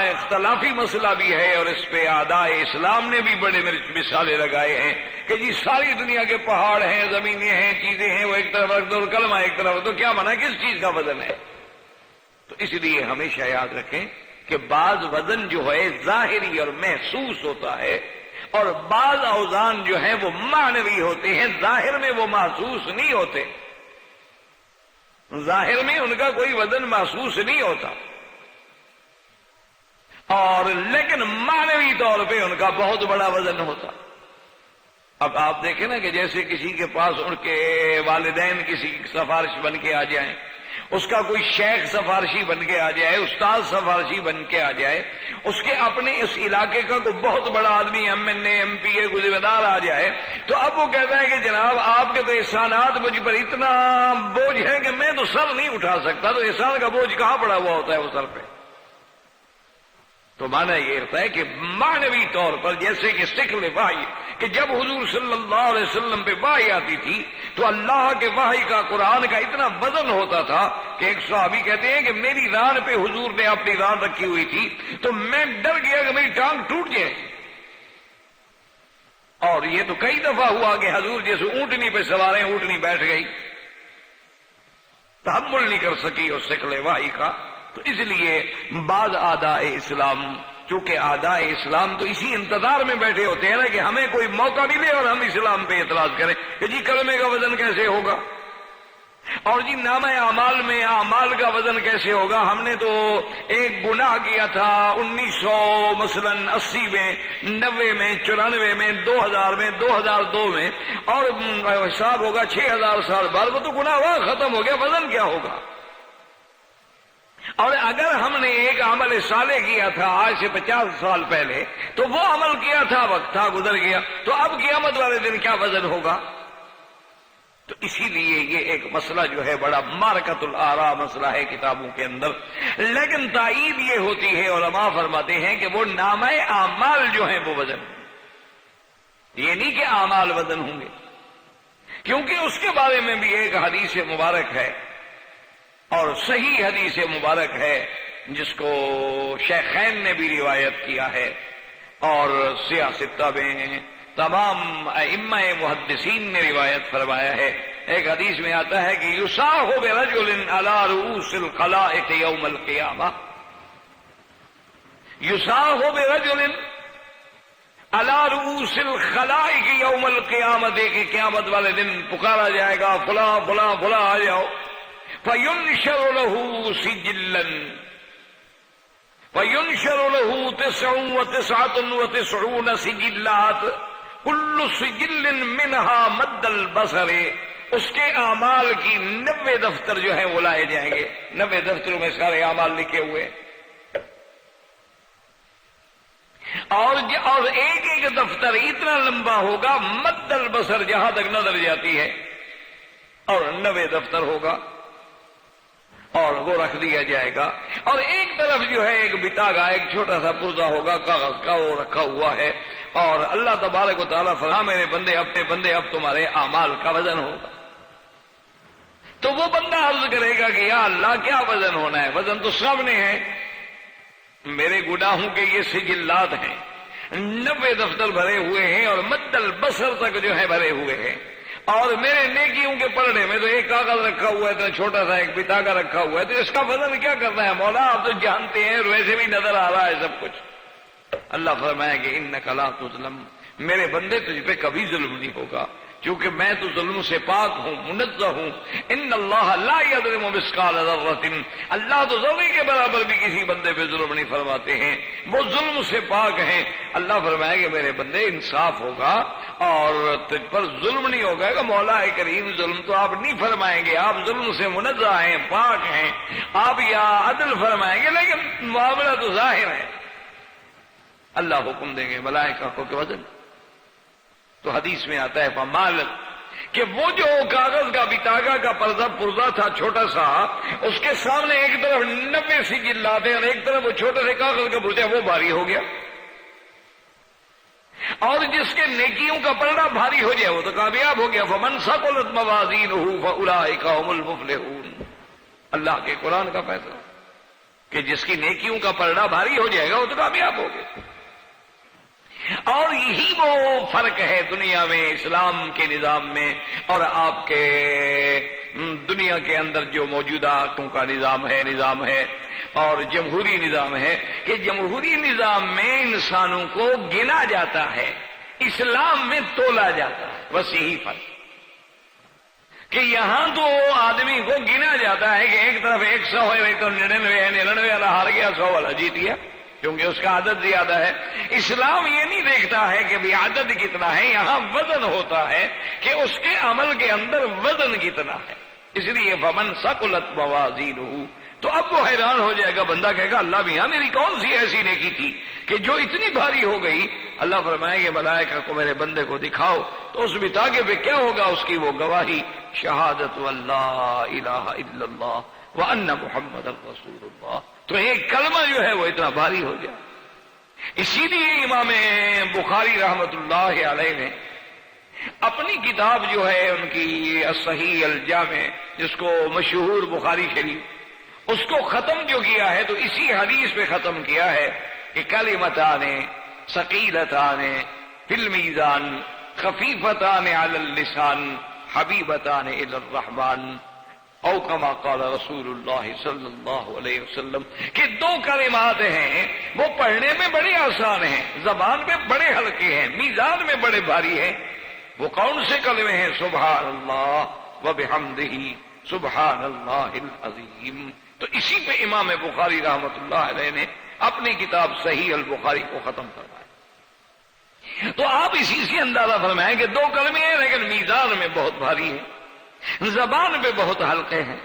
اختلافی مسئلہ بھی ہے، اور اس پہ اعداء اسلام نے بھی بڑے مثالیں لگائے ہیں کہ جی ساری دنیا کے پہاڑ ہیں، زمینیں ہیں، چیزیں ہیں، وہ ایک طرف رکھ دو اور کلمہ ایک طرف رکھ دو، کیا مانا کس چیز کا وزن ہے؟ تو اس لیے ہمیشہ یاد رکھیں کہ بعض وزن جو ہے ظاہری اور محسوس ہوتا ہے، اور بعض اوزان جو ہیں وہ معنوی ہوتے ہیں، ظاہر میں وہ محسوس نہیں ہوتے، ظاہر میں ان کا کوئی وزن محسوس نہیں ہوتا، اور لیکن معنوی طور پہ ان کا بہت بڑا وزن ہوتا۔ اب آپ دیکھیں نا کہ جیسے کسی کے پاس ان کے والدین کسی کی سفارش بن کے آ جائیں، اس کا کوئی شیخ سفارشی بن کے آ جائے، استاد سفارشی بن کے آ جائے، اس کے اپنے اس علاقے کا کوئی بہت بڑا آدمی MNA MPA کوئی ذمہ دار آ جائے، تو اب وہ کہتا ہے کہ جناب آپ کے تو احسانات مجھ پر اتنا بوجھ ہے کہ میں تو سر نہیں اٹھا سکتا، تو احسان کا بوجھ کہاں پڑا ہوا ہوتا ہے وہ سر پہ؟ تو معنی یہ ہوتا ہے کہ معنوی طور پر جیسے کہ سکھل وحی، کہ جب حضور صلی اللہ علیہ وسلم پہ وحی آتی تھی تو اللہ کے وحی کا قرآن کا اتنا وزن ہوتا تھا کہ ایک صحابی کہتے ہیں کہ میری ران پہ حضور نے اپنی ران رکھی ہوئی تھی تو میں ڈر گیا کہ میری ٹانگ ٹوٹ جائے، اور یہ تو کئی دفعہ ہوا کہ حضور جیسے اونٹنی پہ سوار ہیں، اونٹنی بیٹھ گئی، تحمل نہیں کر سکی اس سکھل وحی کا۔ تو اس لیے بعض اعداء اسلام، چونکہ اعداء اسلام تو اسی انتظار میں بیٹھے ہوتے ہیں نا کہ ہمیں کوئی موقع ملے اور ہم اسلام پہ اعتراض کریں کہ جی کلمے کا وزن کیسے ہوگا، اور جی نامہ اعمال میں اعمال کا وزن کیسے ہوگا، ہم نے تو ایک گناہ کیا تھا 1900 مثلا 80 میں 90 میں 94 میں 2000 میں 2002 میں، اور حساب ہوگا 6000 سال بعد، وہ تو گناہ ہوا ختم ہو گیا، وزن کیا ہوگا؟ اور اگر ہم نے ایک عمل صالح کیا تھا آج سے 50 سال پہلے، تو وہ عمل کیا تھا، وقت تھا گزر گیا، تو اب قیامت والے دن کیا وزن ہوگا؟ تو اسی لیے یہ ایک مسئلہ جو ہے بڑا مارکۃ الآراء مسئلہ ہے کتابوں کے اندر، لیکن تائید یہ ہوتی ہے، علماء فرماتے ہیں کہ وہ نامہ اعمال جو ہیں وہ وزن، یہ نہیں کہ اعمال وزن ہوں گے، کیونکہ اس کے بارے میں بھی ایک حدیث مبارک ہے، اور صحیح حدیث مبارک ہے جس کو شیخین نے بھی روایت کیا ہے، اور سیاستہ میں تمام ائمہ محدثین نے روایت فرمایا ہے۔ ایک حدیث میں آتا ہے کہ یصاح برجل علی رؤوس الخلائق یوم القیامہ، یصاح برجل علی رؤوس الخلائق یوم القیامہ، کہ قیامت والے دن پکارا جائے گا فلاں فلاں فلاں آ جاؤ، فَيُنْشَرُ لَهُ سِجِلًّا فَيُنْشَرُ لَهُ 99 سِجِلَّاتٍ كُلُّ سِجِلٍّ مِّنْهَا مَدَّ الْبَصَرِ، اس کے اعمال کی 90 دفتر جو ہیں وہ لائے جائیں گے، 90 دفتروں میں سارے اعمال لکھے ہوئے، اور ایک ایک دفتر اتنا لمبا ہوگا مد البصر، جہاں تک نظر جاتی ہے، اور 90 دفتر ہوگا، اور وہ رکھ دیا جائے گا، اور ایک طرف جو ہے ایک بتاگا، ایک چھوٹا سا پرزہ ہوگا کاغذ کا، وہ رکھا ہوا ہے، اور اللہ تبارک و تعالیٰ فرما میرے بندے اپنے بندے اب تمہارے اعمال کا وزن ہوگا۔ تو وہ بندہ عرض کرے گا کہ یا اللہ کیا وزن ہونا ہے؟ وزن تو سامنے ہے، میرے گناہوں کے یہ سجلات ہیں، 90 دفتر بھرے ہوئے ہیں، اور مد البصر تک جو ہے بھرے ہوئے ہیں، اور میرے نیکیوں کے پلڑے میں تو ایک کاغذ رکھا ہوا ہے، اتنا چھوٹا سا ایک پتاگا رکھا ہوا ہے، تو اس کا وزن کیا کرنا ہے مولا؟ آپ تو جانتے ہیں، ویسے بھی نظر آ رہا ہے سب کچھ۔ اللہ فرمایا کہ انک لا تظلم، میرے بندے تجھ پہ کبھی ظلم نہیں ہوگا، کیونکہ میں تو ظلم سے پاک ہوں، منزہ ہوں۔ ان اللہ لا یظلم مثقال ذرۃ، اللہ تو ذرے کے برابر بھی کسی بندے پہ ظلم نہیں فرماتے ہیں، وہ ظلم سے پاک ہیں۔ اللہ فرمائے کہ میرے بندے انصاف ہوگا اور تجھ پر ظلم نہیں ہوگا کہ مولا کریم ظلم تو آپ نہیں فرمائیں گے، آپ ظلم سے منزہ ہیں، پاک ہیں، آپ یا عدل فرمائیں گے، لیکن معاملہ تو ظاہر ہے۔ اللہ حکم دیں گے ملائکہ کو کہ وزن، تو حدیث میں آتا ہے فمال، کہ وہ جو کاغذ کا پتاگا کا پرزہ تھا چھوٹا سا، اس کے سامنے ایک طرف 90 سجل لاتے اور ایک طرف وہ چھوٹے سے کاغذ کا پرزہ، وہ بھاری ہو گیا، اور جس کے نیکیوں کا پلڑا بھاری ہو جائے وہ تو کامیاب ہو گیا۔ فمن ثقلت موازینہ فاولئک هم المفلحون، اللہ کے قرآن کا فیصلہ کہ جس کی نیکیوں کا پلڑا بھاری ہو جائے گا وہ تو کامیاب ہو گیا۔ اور یہی وہ فرق ہے دنیا میں، اسلام کے نظام میں اور آپ کے دنیا کے اندر جو موجودہ کا نظام ہے اور جمہوری نظام ہے، کہ جمہوری نظام میں انسانوں کو گنا جاتا ہے، اسلام میں تولا جاتا ہے، بس یہی فرق کہ یہاں تو آدمی کو گنا جاتا ہے کہ ایک طرف 100 ہے، ایک طرف 99 ہے، 99 والا ہار گیا، 100 والا جیت گیا، کیونکہ اس کا عدد زیادہ ہے۔ اسلام یہ نہیں دیکھتا ہے کہ بھی عدد کتنا ہے، یہاں وزن ہوتا ہے کہ اس کے عمل کے اندر وزن کتنا ہے۔ اس لیے فمن ثقلت موازینہ، تو اب وہ حیران ہو جائے گا، بندہ کہے گا اللہ میاں میری کون سی ایسی نیکی تھی کہ جو اتنی بھاری ہو گئی؟ اللہ فرمائے کہ ملائکہ کو میرے بندے کو دکھاؤ، تو اس بتاگے پہ کیا ہوگا؟ اس کی وہ گواہی، شہادت اللہ الہ الا اللہ وان محمد رسول اللہ، تو ایک کلمہ جو ہے وہ اتنا بھاری ہو گیا۔ اسی لیے امام بخاری رحمت اللہ علیہ نے اپنی کتاب جو ہے ان کی الصحیح الجامع، جس کو مشہور بخاری شریف، اس کو ختم جو کیا ہے تو اسی حدیث پہ ختم کیا ہے کہ کلمتان ثقیلتان فی المیزان خفیفتان علی اللسان حبیبتان الی الرحمن، او کما قال رسول اللہ صلی اللہ علیہ وسلم، کہ دو کلمات ہیں وہ پڑھنے میں بڑے آسان ہیں، زبان میں بڑے ہلکے ہیں، میزان میں بڑے بھاری ہیں۔ وہ کون سے کلمے ہیں؟ سبحان اللہ و بحمدہ سبحان اللہ العظیم۔ تو اسی پہ امام بخاری رحمت اللہ علیہ نے اپنی کتاب صحیح البخاری کو ختم کروایا۔ تو آپ اسی سے اندازہ فرمائیں کہ دو کلمے ہیں لیکن میزان میں بہت بھاری ہیں، زبان پہ بہت ہلکے ہیں۔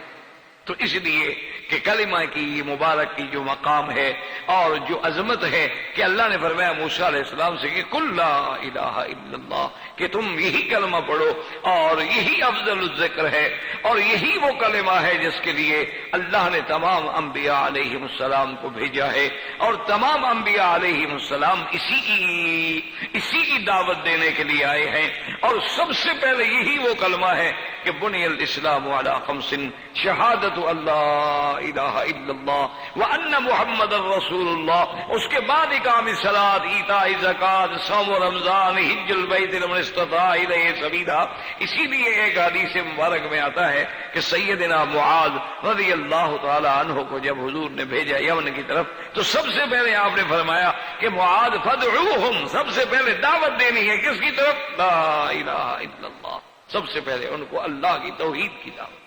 تو اس لیے کہ کلمہ کی مبارک کی جو مقام ہے اور جو عظمت ہے کہ اللہ نے فرمایا موسیٰ علیہ السلام سے کہ قل لا الہ الا اللہ، کہ تم یہی کلمہ پڑھو اور یہی افضل الذکر ہے اور یہی وہ کلمہ ہے جس کے لیے اللہ نے تمام انبیاء علیہ السلام کو بھیجا ہے، اور تمام انبیاء علیہ السلام اسی کی دعوت دینے کے لیے آئے ہیں۔ اور سب سے پہلے یہی وہ کلمہ ہے کہ بنی الاسلام علی خمس، شہادت اللہ الہ الا اللہ وان محمد رسول اللہ، اس کے بعد اقام الصلاۃ، ایتاء الزکوٰۃ، صوم رمضان، حج البیت لمن استطاع الیہ سبیلا۔ اسی لیے ایک حدیث مبارک میں آتا ہے کہ سیدنا معاذ رضی اللہ تعالی عنہ کو جب حضور نے بھیجا یمن کی طرف، تو سب سے پہلے آپ نے فرمایا کہ معاذ فادعوہم، سب سے پہلے دعوت دینی ہے کس کی طرف؟ لا الہ الا اللہ، سب سے پہلے ان کو اللہ کی توحید کی دعوت۔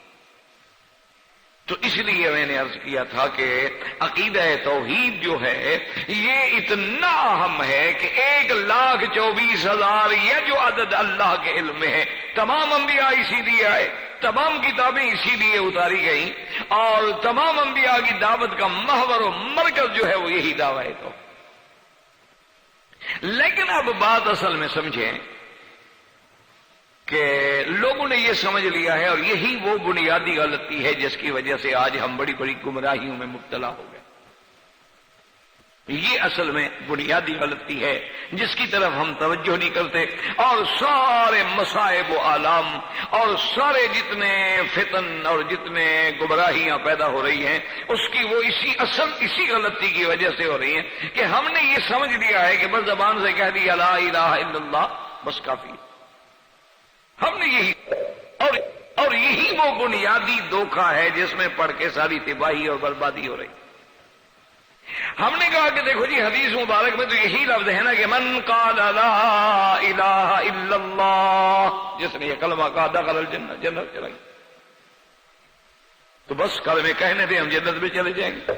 تو اس لیے میں نے عرض کیا تھا کہ عقیدہ توحید جو ہے یہ اتنا اہم ہے کہ 1,24,000 یہ جو عدد اللہ کے علم میں ہے، تمام انبیاء اسی لیے آئے، تمام کتابیں اسی لیے اتاری گئیں، اور تمام انبیاء کی دعوت کا محور و مرکز جو ہے وہ یہی دعویٰ ہے۔ تو لیکن اب بات اصل میں سمجھیں کہ لوگوں نے یہ سمجھ لیا ہے، اور یہی وہ بنیادی غلطی ہے جس کی وجہ سے آج ہم بڑی بڑی گمراہیوں میں مبتلا ہو گئے۔ یہ اصل میں بنیادی غلطی ہے جس کی طرف ہم توجہ نہیں کرتے، اور سارے مصائب و آلام اور سارے جتنے فتن اور جتنے گمراہیاں پیدا ہو رہی ہیں اس کی وہ اسی غلطی کی وجہ سے ہو رہی ہیں کہ ہم نے یہ سمجھ لیا ہے کہ بس زبان سے کہہ دیا لا الہ الا اللہ بس کافی، ہم نے یہی اور یہی وہ بنیادی دھوکہ ہے جس میں پڑھ کے ساری تباہی اور بربادی ہو رہی۔ ہم نے کہا کہ دیکھو جی حدیث مبارک میں تو یہی لفظ ہے نا کہ من قال لا الہ الا اللہ، جس نے یہ کلمہ کہا دخل الجنہ، جنت چلا گیا۔ تو بس کلمے کہنے دیں ہم جنت میں چلے جائیں گے۔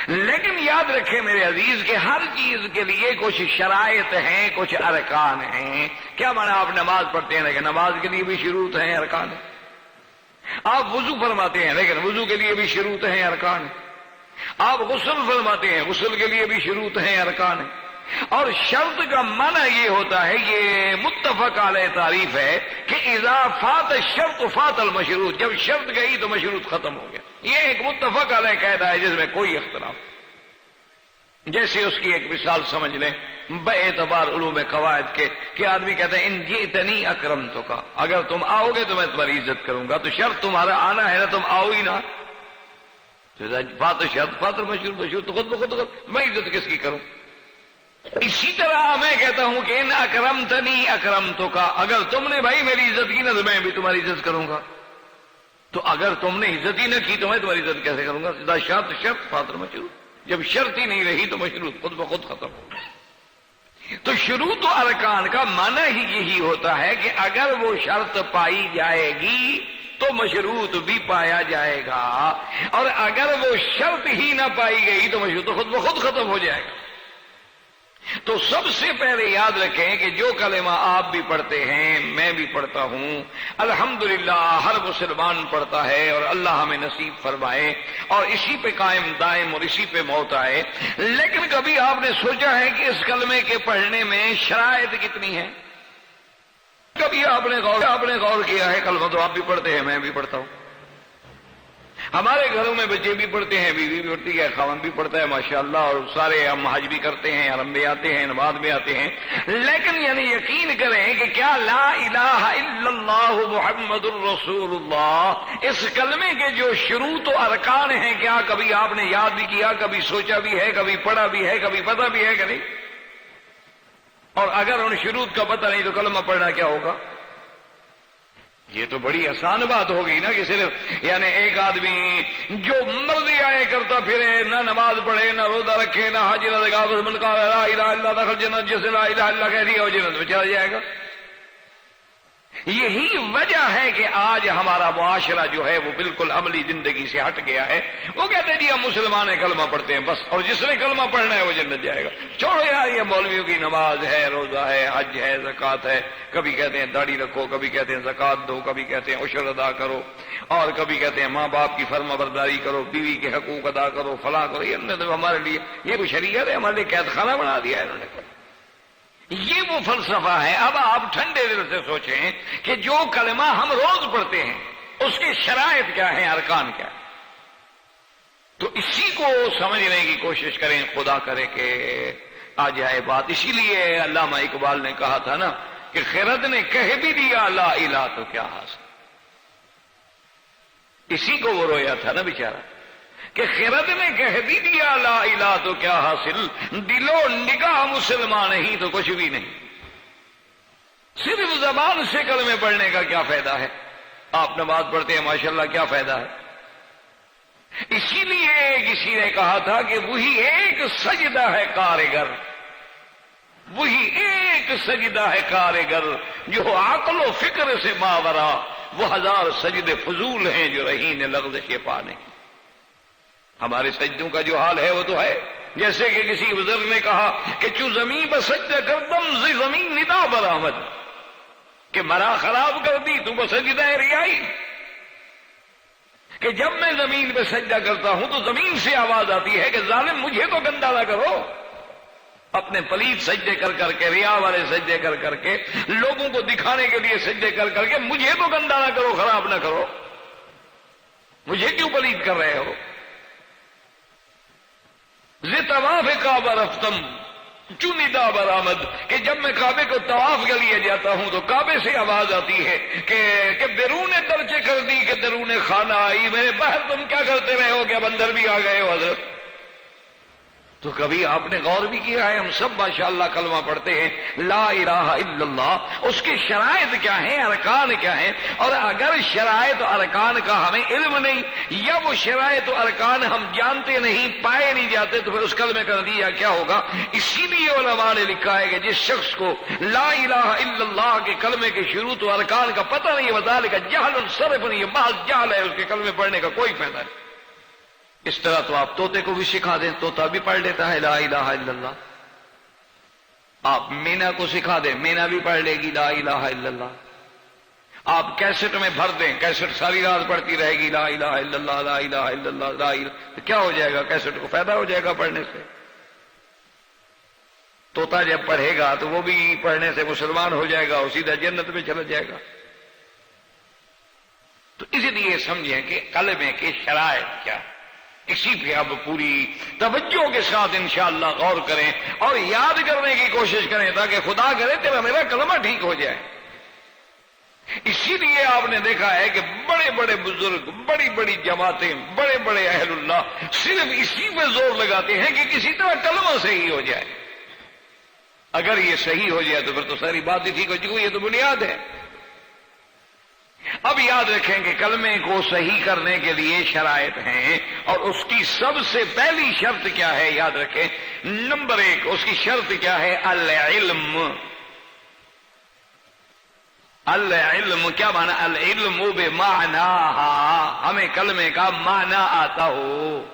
لیکن یاد رکھیں میرے عزیز کہ ہر چیز کے لیے کچھ شرائط ہیں، کچھ ارکان ہیں۔ کیا مانا آپ نماز پڑھتے ہیں لیکن نماز کے لیے بھی شروط ہیں، ارکان ہیں۔ آپ وضو فرماتے ہیں لیکن وضو کے لیے بھی شروط ہیں، ارکان ہیں۔ آپ غسل فرماتے ہیں، غسل کے لیے بھی شروط ہیں، ارکان ہیں۔ اور شرط کا معنی یہ ہوتا ہے، یہ متفق علیہ تعریف ہے کہ اذا فات الشرط فات المشروط، جب شرط گئی تو مشروط ختم ہو گیا۔ یہ ایک متفق علیہ قاعدہ ہے جس میں کوئی اختلاف۔ جیسے اس کی ایک مثال سمجھ لیں بے اعتبار علوم قواعد کے کہ آدمی کہتے ہیں ان جئتنی اکرمتک، اگر تم آؤ گے تو میں تمہاری عزت کروں گا۔ تو شرط تمہارا آنا ہے نا، تم آؤ ہی نہ۔ فات شرط فات المشروط، مشروط تو خود بخود میں عزت کس کی کروں؟ اسی طرح میں کہتا ہوں کہ ان اکرمتنی اکرمتک، اگر تم نے بھائی میری عزت کی نا تو میں بھی تمہاری عزت کروں گا۔ تو اگر تم نے عزت ہی نہ کی تو میں تمہاری عزت کیسے کروں گا؟ سیدھا شرط شرط فات المشروط، جب شرط ہی نہیں رہی تو مشروط خود بخود ختم ہو گیا۔ تو شروط و ارکان کا معنی ہی یہی ہوتا ہے کہ اگر وہ شرط پائی جائے گی تو مشروط بھی پایا جائے گا، اور اگر وہ شرط ہی نہ پائی گئی تو مشروط خود بخود ختم ہو جائے گا۔ تو سب سے پہلے یاد رکھیں کہ جو کلمہ آپ بھی پڑھتے ہیں، میں بھی پڑھتا ہوں، الحمدللہ ہر مسلمان پڑھتا ہے، اور اللہ ہمیں نصیب فرمائے اور اسی پہ قائم دائم اور اسی پہ موت آئے۔ لیکن کبھی آپ نے سوچا ہے کہ اس کلمے کے پڑھنے میں شرائط کتنی ہیں؟ کبھی آپ نے غور کیا ہے؟ کلمہ تو آپ بھی پڑھتے ہیں، میں بھی پڑھتا ہوں، ہمارے گھروں میں بچے بھی پڑھتے ہیں، بیوی بھی پڑھتی ہے، خاوند بھی پڑھتا ہے ماشاءاللہ، اور سارے ہم حج بھی کرتے ہیں، حرم بھی آتے ہیں، نماز بھی آتے ہیں۔ لیکن یعنی یقین کریں کہ کیا لا الہ الا اللہ محمد الرسول اللہ اس کلمے کے جو شروط و ارکان ہیں، کیا کبھی آپ نے یاد بھی کیا، کبھی سوچا بھی ہے، کبھی پڑھا بھی ہے، کبھی پتہ بھی ہے کہ نہیں؟ اور اگر ان شروط کا پتہ نہیں تو کلمہ پڑھنا کیا ہوگا؟ یہ تو بڑی آسان بات ہو گئی نا کہ صرف یعنی ایک آدمی جو مرضی آئے کرتا پھرے، نہ نماز پڑھے، نہ روزہ رکھے، نہ حج نہ زکات، بس من قال لا الہ الا اللہ دخل جنت، جس لا الہ الا کہہ دیا وہ جنت میں چلا جائے گا۔ یہی وجہ ہے کہ آج ہمارا معاشرہ جو ہے وہ بالکل عملی زندگی سے ہٹ گیا ہے۔ وہ کہتے ہیں جی ہم مسلمان ہیں، کلمہ پڑھتے ہیں بس، اور جس نے کلمہ پڑھنا ہے وہ جنت جائے گا۔ چھوڑو یار، یہ مولویوں کی نماز ہے، روزہ ہے، حج ہے، زکات ہے، کبھی کہتے ہیں داڑھی رکھو، کبھی کہتے ہیں زکات دو، کبھی کہتے ہیں عشر ادا کرو، اور کبھی کہتے ہیں ماں باپ کی فرما برداری کرو، بیوی کے حقوق ادا کرو، فلاں کرو۔ یہ تو ہمارے لیے یہ کوئی شریعت ہے؟ ہمارے لیے قید خانہ بنا دیا ہے انہوں نے۔ یہ وہ فلسفہ ہے۔ اب آپ ٹھنڈے دل سے سوچیں کہ جو کلمہ ہم روز پڑھتے ہیں اس کی شرائط کیا ہیں، ارکان کیا ہے؟ تو اسی کو سمجھنے کی کوشش کریں، خدا کرے کہ آ جائے بات۔ اسی لیے علامہ اقبال نے کہا تھا نا کہ خرد نے کہہ بھی دیا لا الہ تو کیا حاصل، اسی کو وہ رویا تھا نا بیچارہ کہ خرد نے کہہ بھی دیا لا الہ تو کیا حاصل، دل و نگاہ مسلمان ہی تو کچھ بھی نہیں۔ صرف زبان سے کلمے پڑھنے کا کیا فائدہ ہے؟ آپ نماز پڑھتے ہیں ماشاءاللہ، کیا فائدہ ہے؟ اسی لیے کسی نے کہا تھا کہ وہی ایک سجدہ ہے کارگر، وہی ایک سجدہ ہے کارگر جو عقل و فکر سے ماورا، وہ ہزار سجدے فضول ہیں جو رہین لغزش پا نہیں۔ ہمارے سجدوں کا جو حال ہے وہ تو ہے جیسے کہ کسی بزرگ نے کہا کہ چو زمین پر سجدہ کردم زی زمین ندا برآمد، کہ مرا خراب کر دی تو بسجدہ ریائی، کہ جب میں زمین پہ سجدہ کرتا ہوں تو زمین سے آواز آتی ہے کہ ظالم مجھے تو گندا نہ کرو۔ اپنے پلید سجدے کر کر کے، ریا والے سجدے کر کر کے، لوگوں کو دکھانے کے لیے سجدے کر کر کے، مجھے تو گندا نہ کرو، خراب نہ کرو، مجھے کیوں پلید کر رہے ہو؟ زِ طواف کعبہ رفتم چو ندا برآمد، کہ جب میں کعبے کو طواف کے لیے جاتا ہوں تو کعبے سے آواز آتی ہے کہ بیرون درچے کر دی، کہ درون خانہ آئی، میرے باہر تم کیا کرتے رہے ہو؟ کہ بندر بھی آ گئے ہو حضرت؟ تو کبھی آپ نے غور بھی کیا ہے؟ ہم سب ماشاءاللہ کلمہ پڑھتے ہیں لا الہ الا اللہ، اس کے شرائط کیا ہیں، ارکان کیا ہیں؟ اور اگر شرائط و ارکان کا ہمیں علم نہیں، یا وہ شرائط و ارکان ہم جانتے نہیں، پائے نہیں جاتے، تو پھر اس کلمے کا نتیجہ کیا ہوگا؟ اسی لیے علماء نے لکھا ہے کہ جس شخص کو لا الہ الا اللہ کے کلمے کے شروط و ارکان کا پتہ نہیں ہے، وذالک جہل صرف نہیں، محض جہل ہے، اس کے کلمے پڑھنے کا کوئی فائدہ نہیں۔ اس طرح تو آپ طوطے کو بھی سکھا دیں، طوطا بھی پڑھ لیتا ہے لا الہ الا اللہ۔ آپ مینا کو سکھا دیں، مینا بھی پڑھ لے گی لا الہ الا اللہ۔ آپ کیسٹ میں بھر دیں، کیسٹ ساری رات پڑھتی رہے گی لا الہ الا اللہ لا الہ الا اللہ لا الہ، تو کیا ہو جائے گا؟ کیسٹ کو فائدہ ہو جائے گا پڑھنے سے۔ طوطا جب پڑھے گا تو وہ بھی پڑھنے سے مسلمان ہو جائے گا اور سیدھا جنت میں چلا جائے گا۔ تو اسی لیے سمجھیں کہ کلمے کے شرائط کیا ہے، اسی پہ اب پوری توجہ کے ساتھ انشاءاللہ غور کریں اور یاد کرنے کی کوشش کریں، تاکہ خدا کرے تیرا میرا کلمہ ٹھیک ہو جائے۔ اسی لیے آپ نے دیکھا ہے کہ بڑے بڑے بزرگ، بڑی بڑی جماعتیں، بڑے بڑے اہل اللہ صرف اسی پہ زور لگاتے ہیں کہ کسی طرح کلمہ صحیح ہو جائے۔ اگر یہ صحیح ہو جائے تو پھر تو ساری بات ہی ٹھیک ہو چکی، یہ تو بنیاد ہے۔ اب یاد رکھیں کہ کلمے کو صحیح کرنے کے لیے شرائط ہیں، اور اس کی سب سے پہلی شرط کیا ہے؟ یاد رکھیں، نمبر 1 اس کی شرط کیا ہے؟ العلم۔ العلم کیا معنی؟ العلم بمعناها، ہمیں کلمے کا معنی آتا ہو،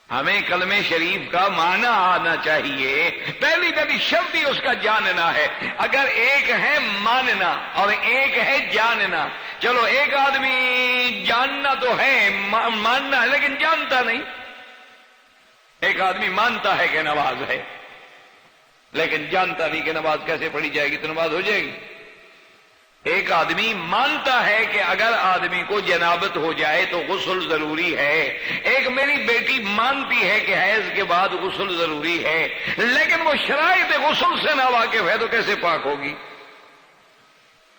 ہمیں کلمہ شریف کا معنی آنا چاہیے۔ پہلی شرط ہی اس کا جاننا ہے۔ اگر ایک ہے ماننا اور ایک ہے جاننا، چلو ایک آدمی جاننا تو ہے، ماننا ہے لیکن جانتا نہیں۔ ایک آدمی مانتا ہے کہ نماز ہے لیکن جانتا نہیں کہ نماز کیسے پڑھی جائے گی، تو نماز ہو جائے گی؟ ایک آدمی مانتا ہے کہ اگر آدمی کو جنابت ہو جائے تو غسل ضروری ہے، ایک میری بیٹی مانتی ہے کہ حیض کے بعد غسل ضروری ہے، لیکن وہ شرائط غسل سے نہ واقف ہے، تو کیسے پاک ہوگی؟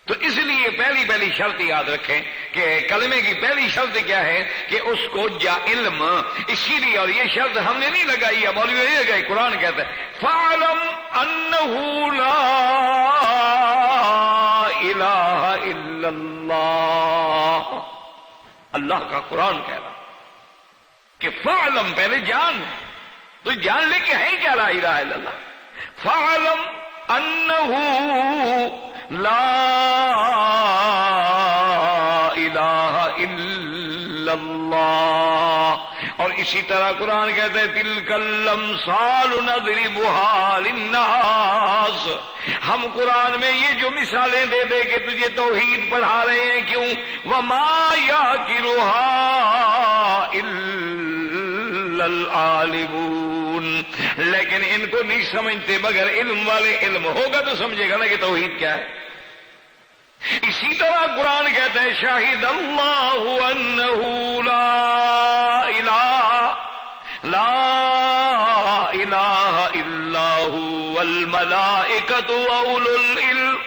تو اس لیے پہلی شرط یاد رکھیں کہ کلمے کی پہلی شرط کیا ہے؟ کہ اس کو علم۔ اسی لیے، اور یہ شرط ہم نے نہیں لگائی ہے، مولوی نہیں لگائی، قرآن کہتا ہے فَاعْلَمْ أَنَّهُ لَا الہ الا اللہ۔ اللہ کا قرآن کہہ رہا کہ فعلم، پہلے جان، تو جان لے کے ہے کیا لا الہ الا اللہ؟ فعلم انہ لا الہ الا اللہ۔ اور اسی طرح قرآن کہتے ہیں تلک الامثال نضربها للناس، ہم قرآن میں یہ جو مثالیں دے دے کہ تجھے توحید پڑھا رہے ہیں، کیوں؟ وما یعقلها الا العالمون، لیکن ان کو نہیں سمجھتے مگر علم والے۔ علم ہوگا تو سمجھے گا نا کہ توحید کیا ہے۔ اسی طرح قرآن کہتا ہے شاہد اللہ انہ لا الہ الا هو والملائکۃ واولو العلم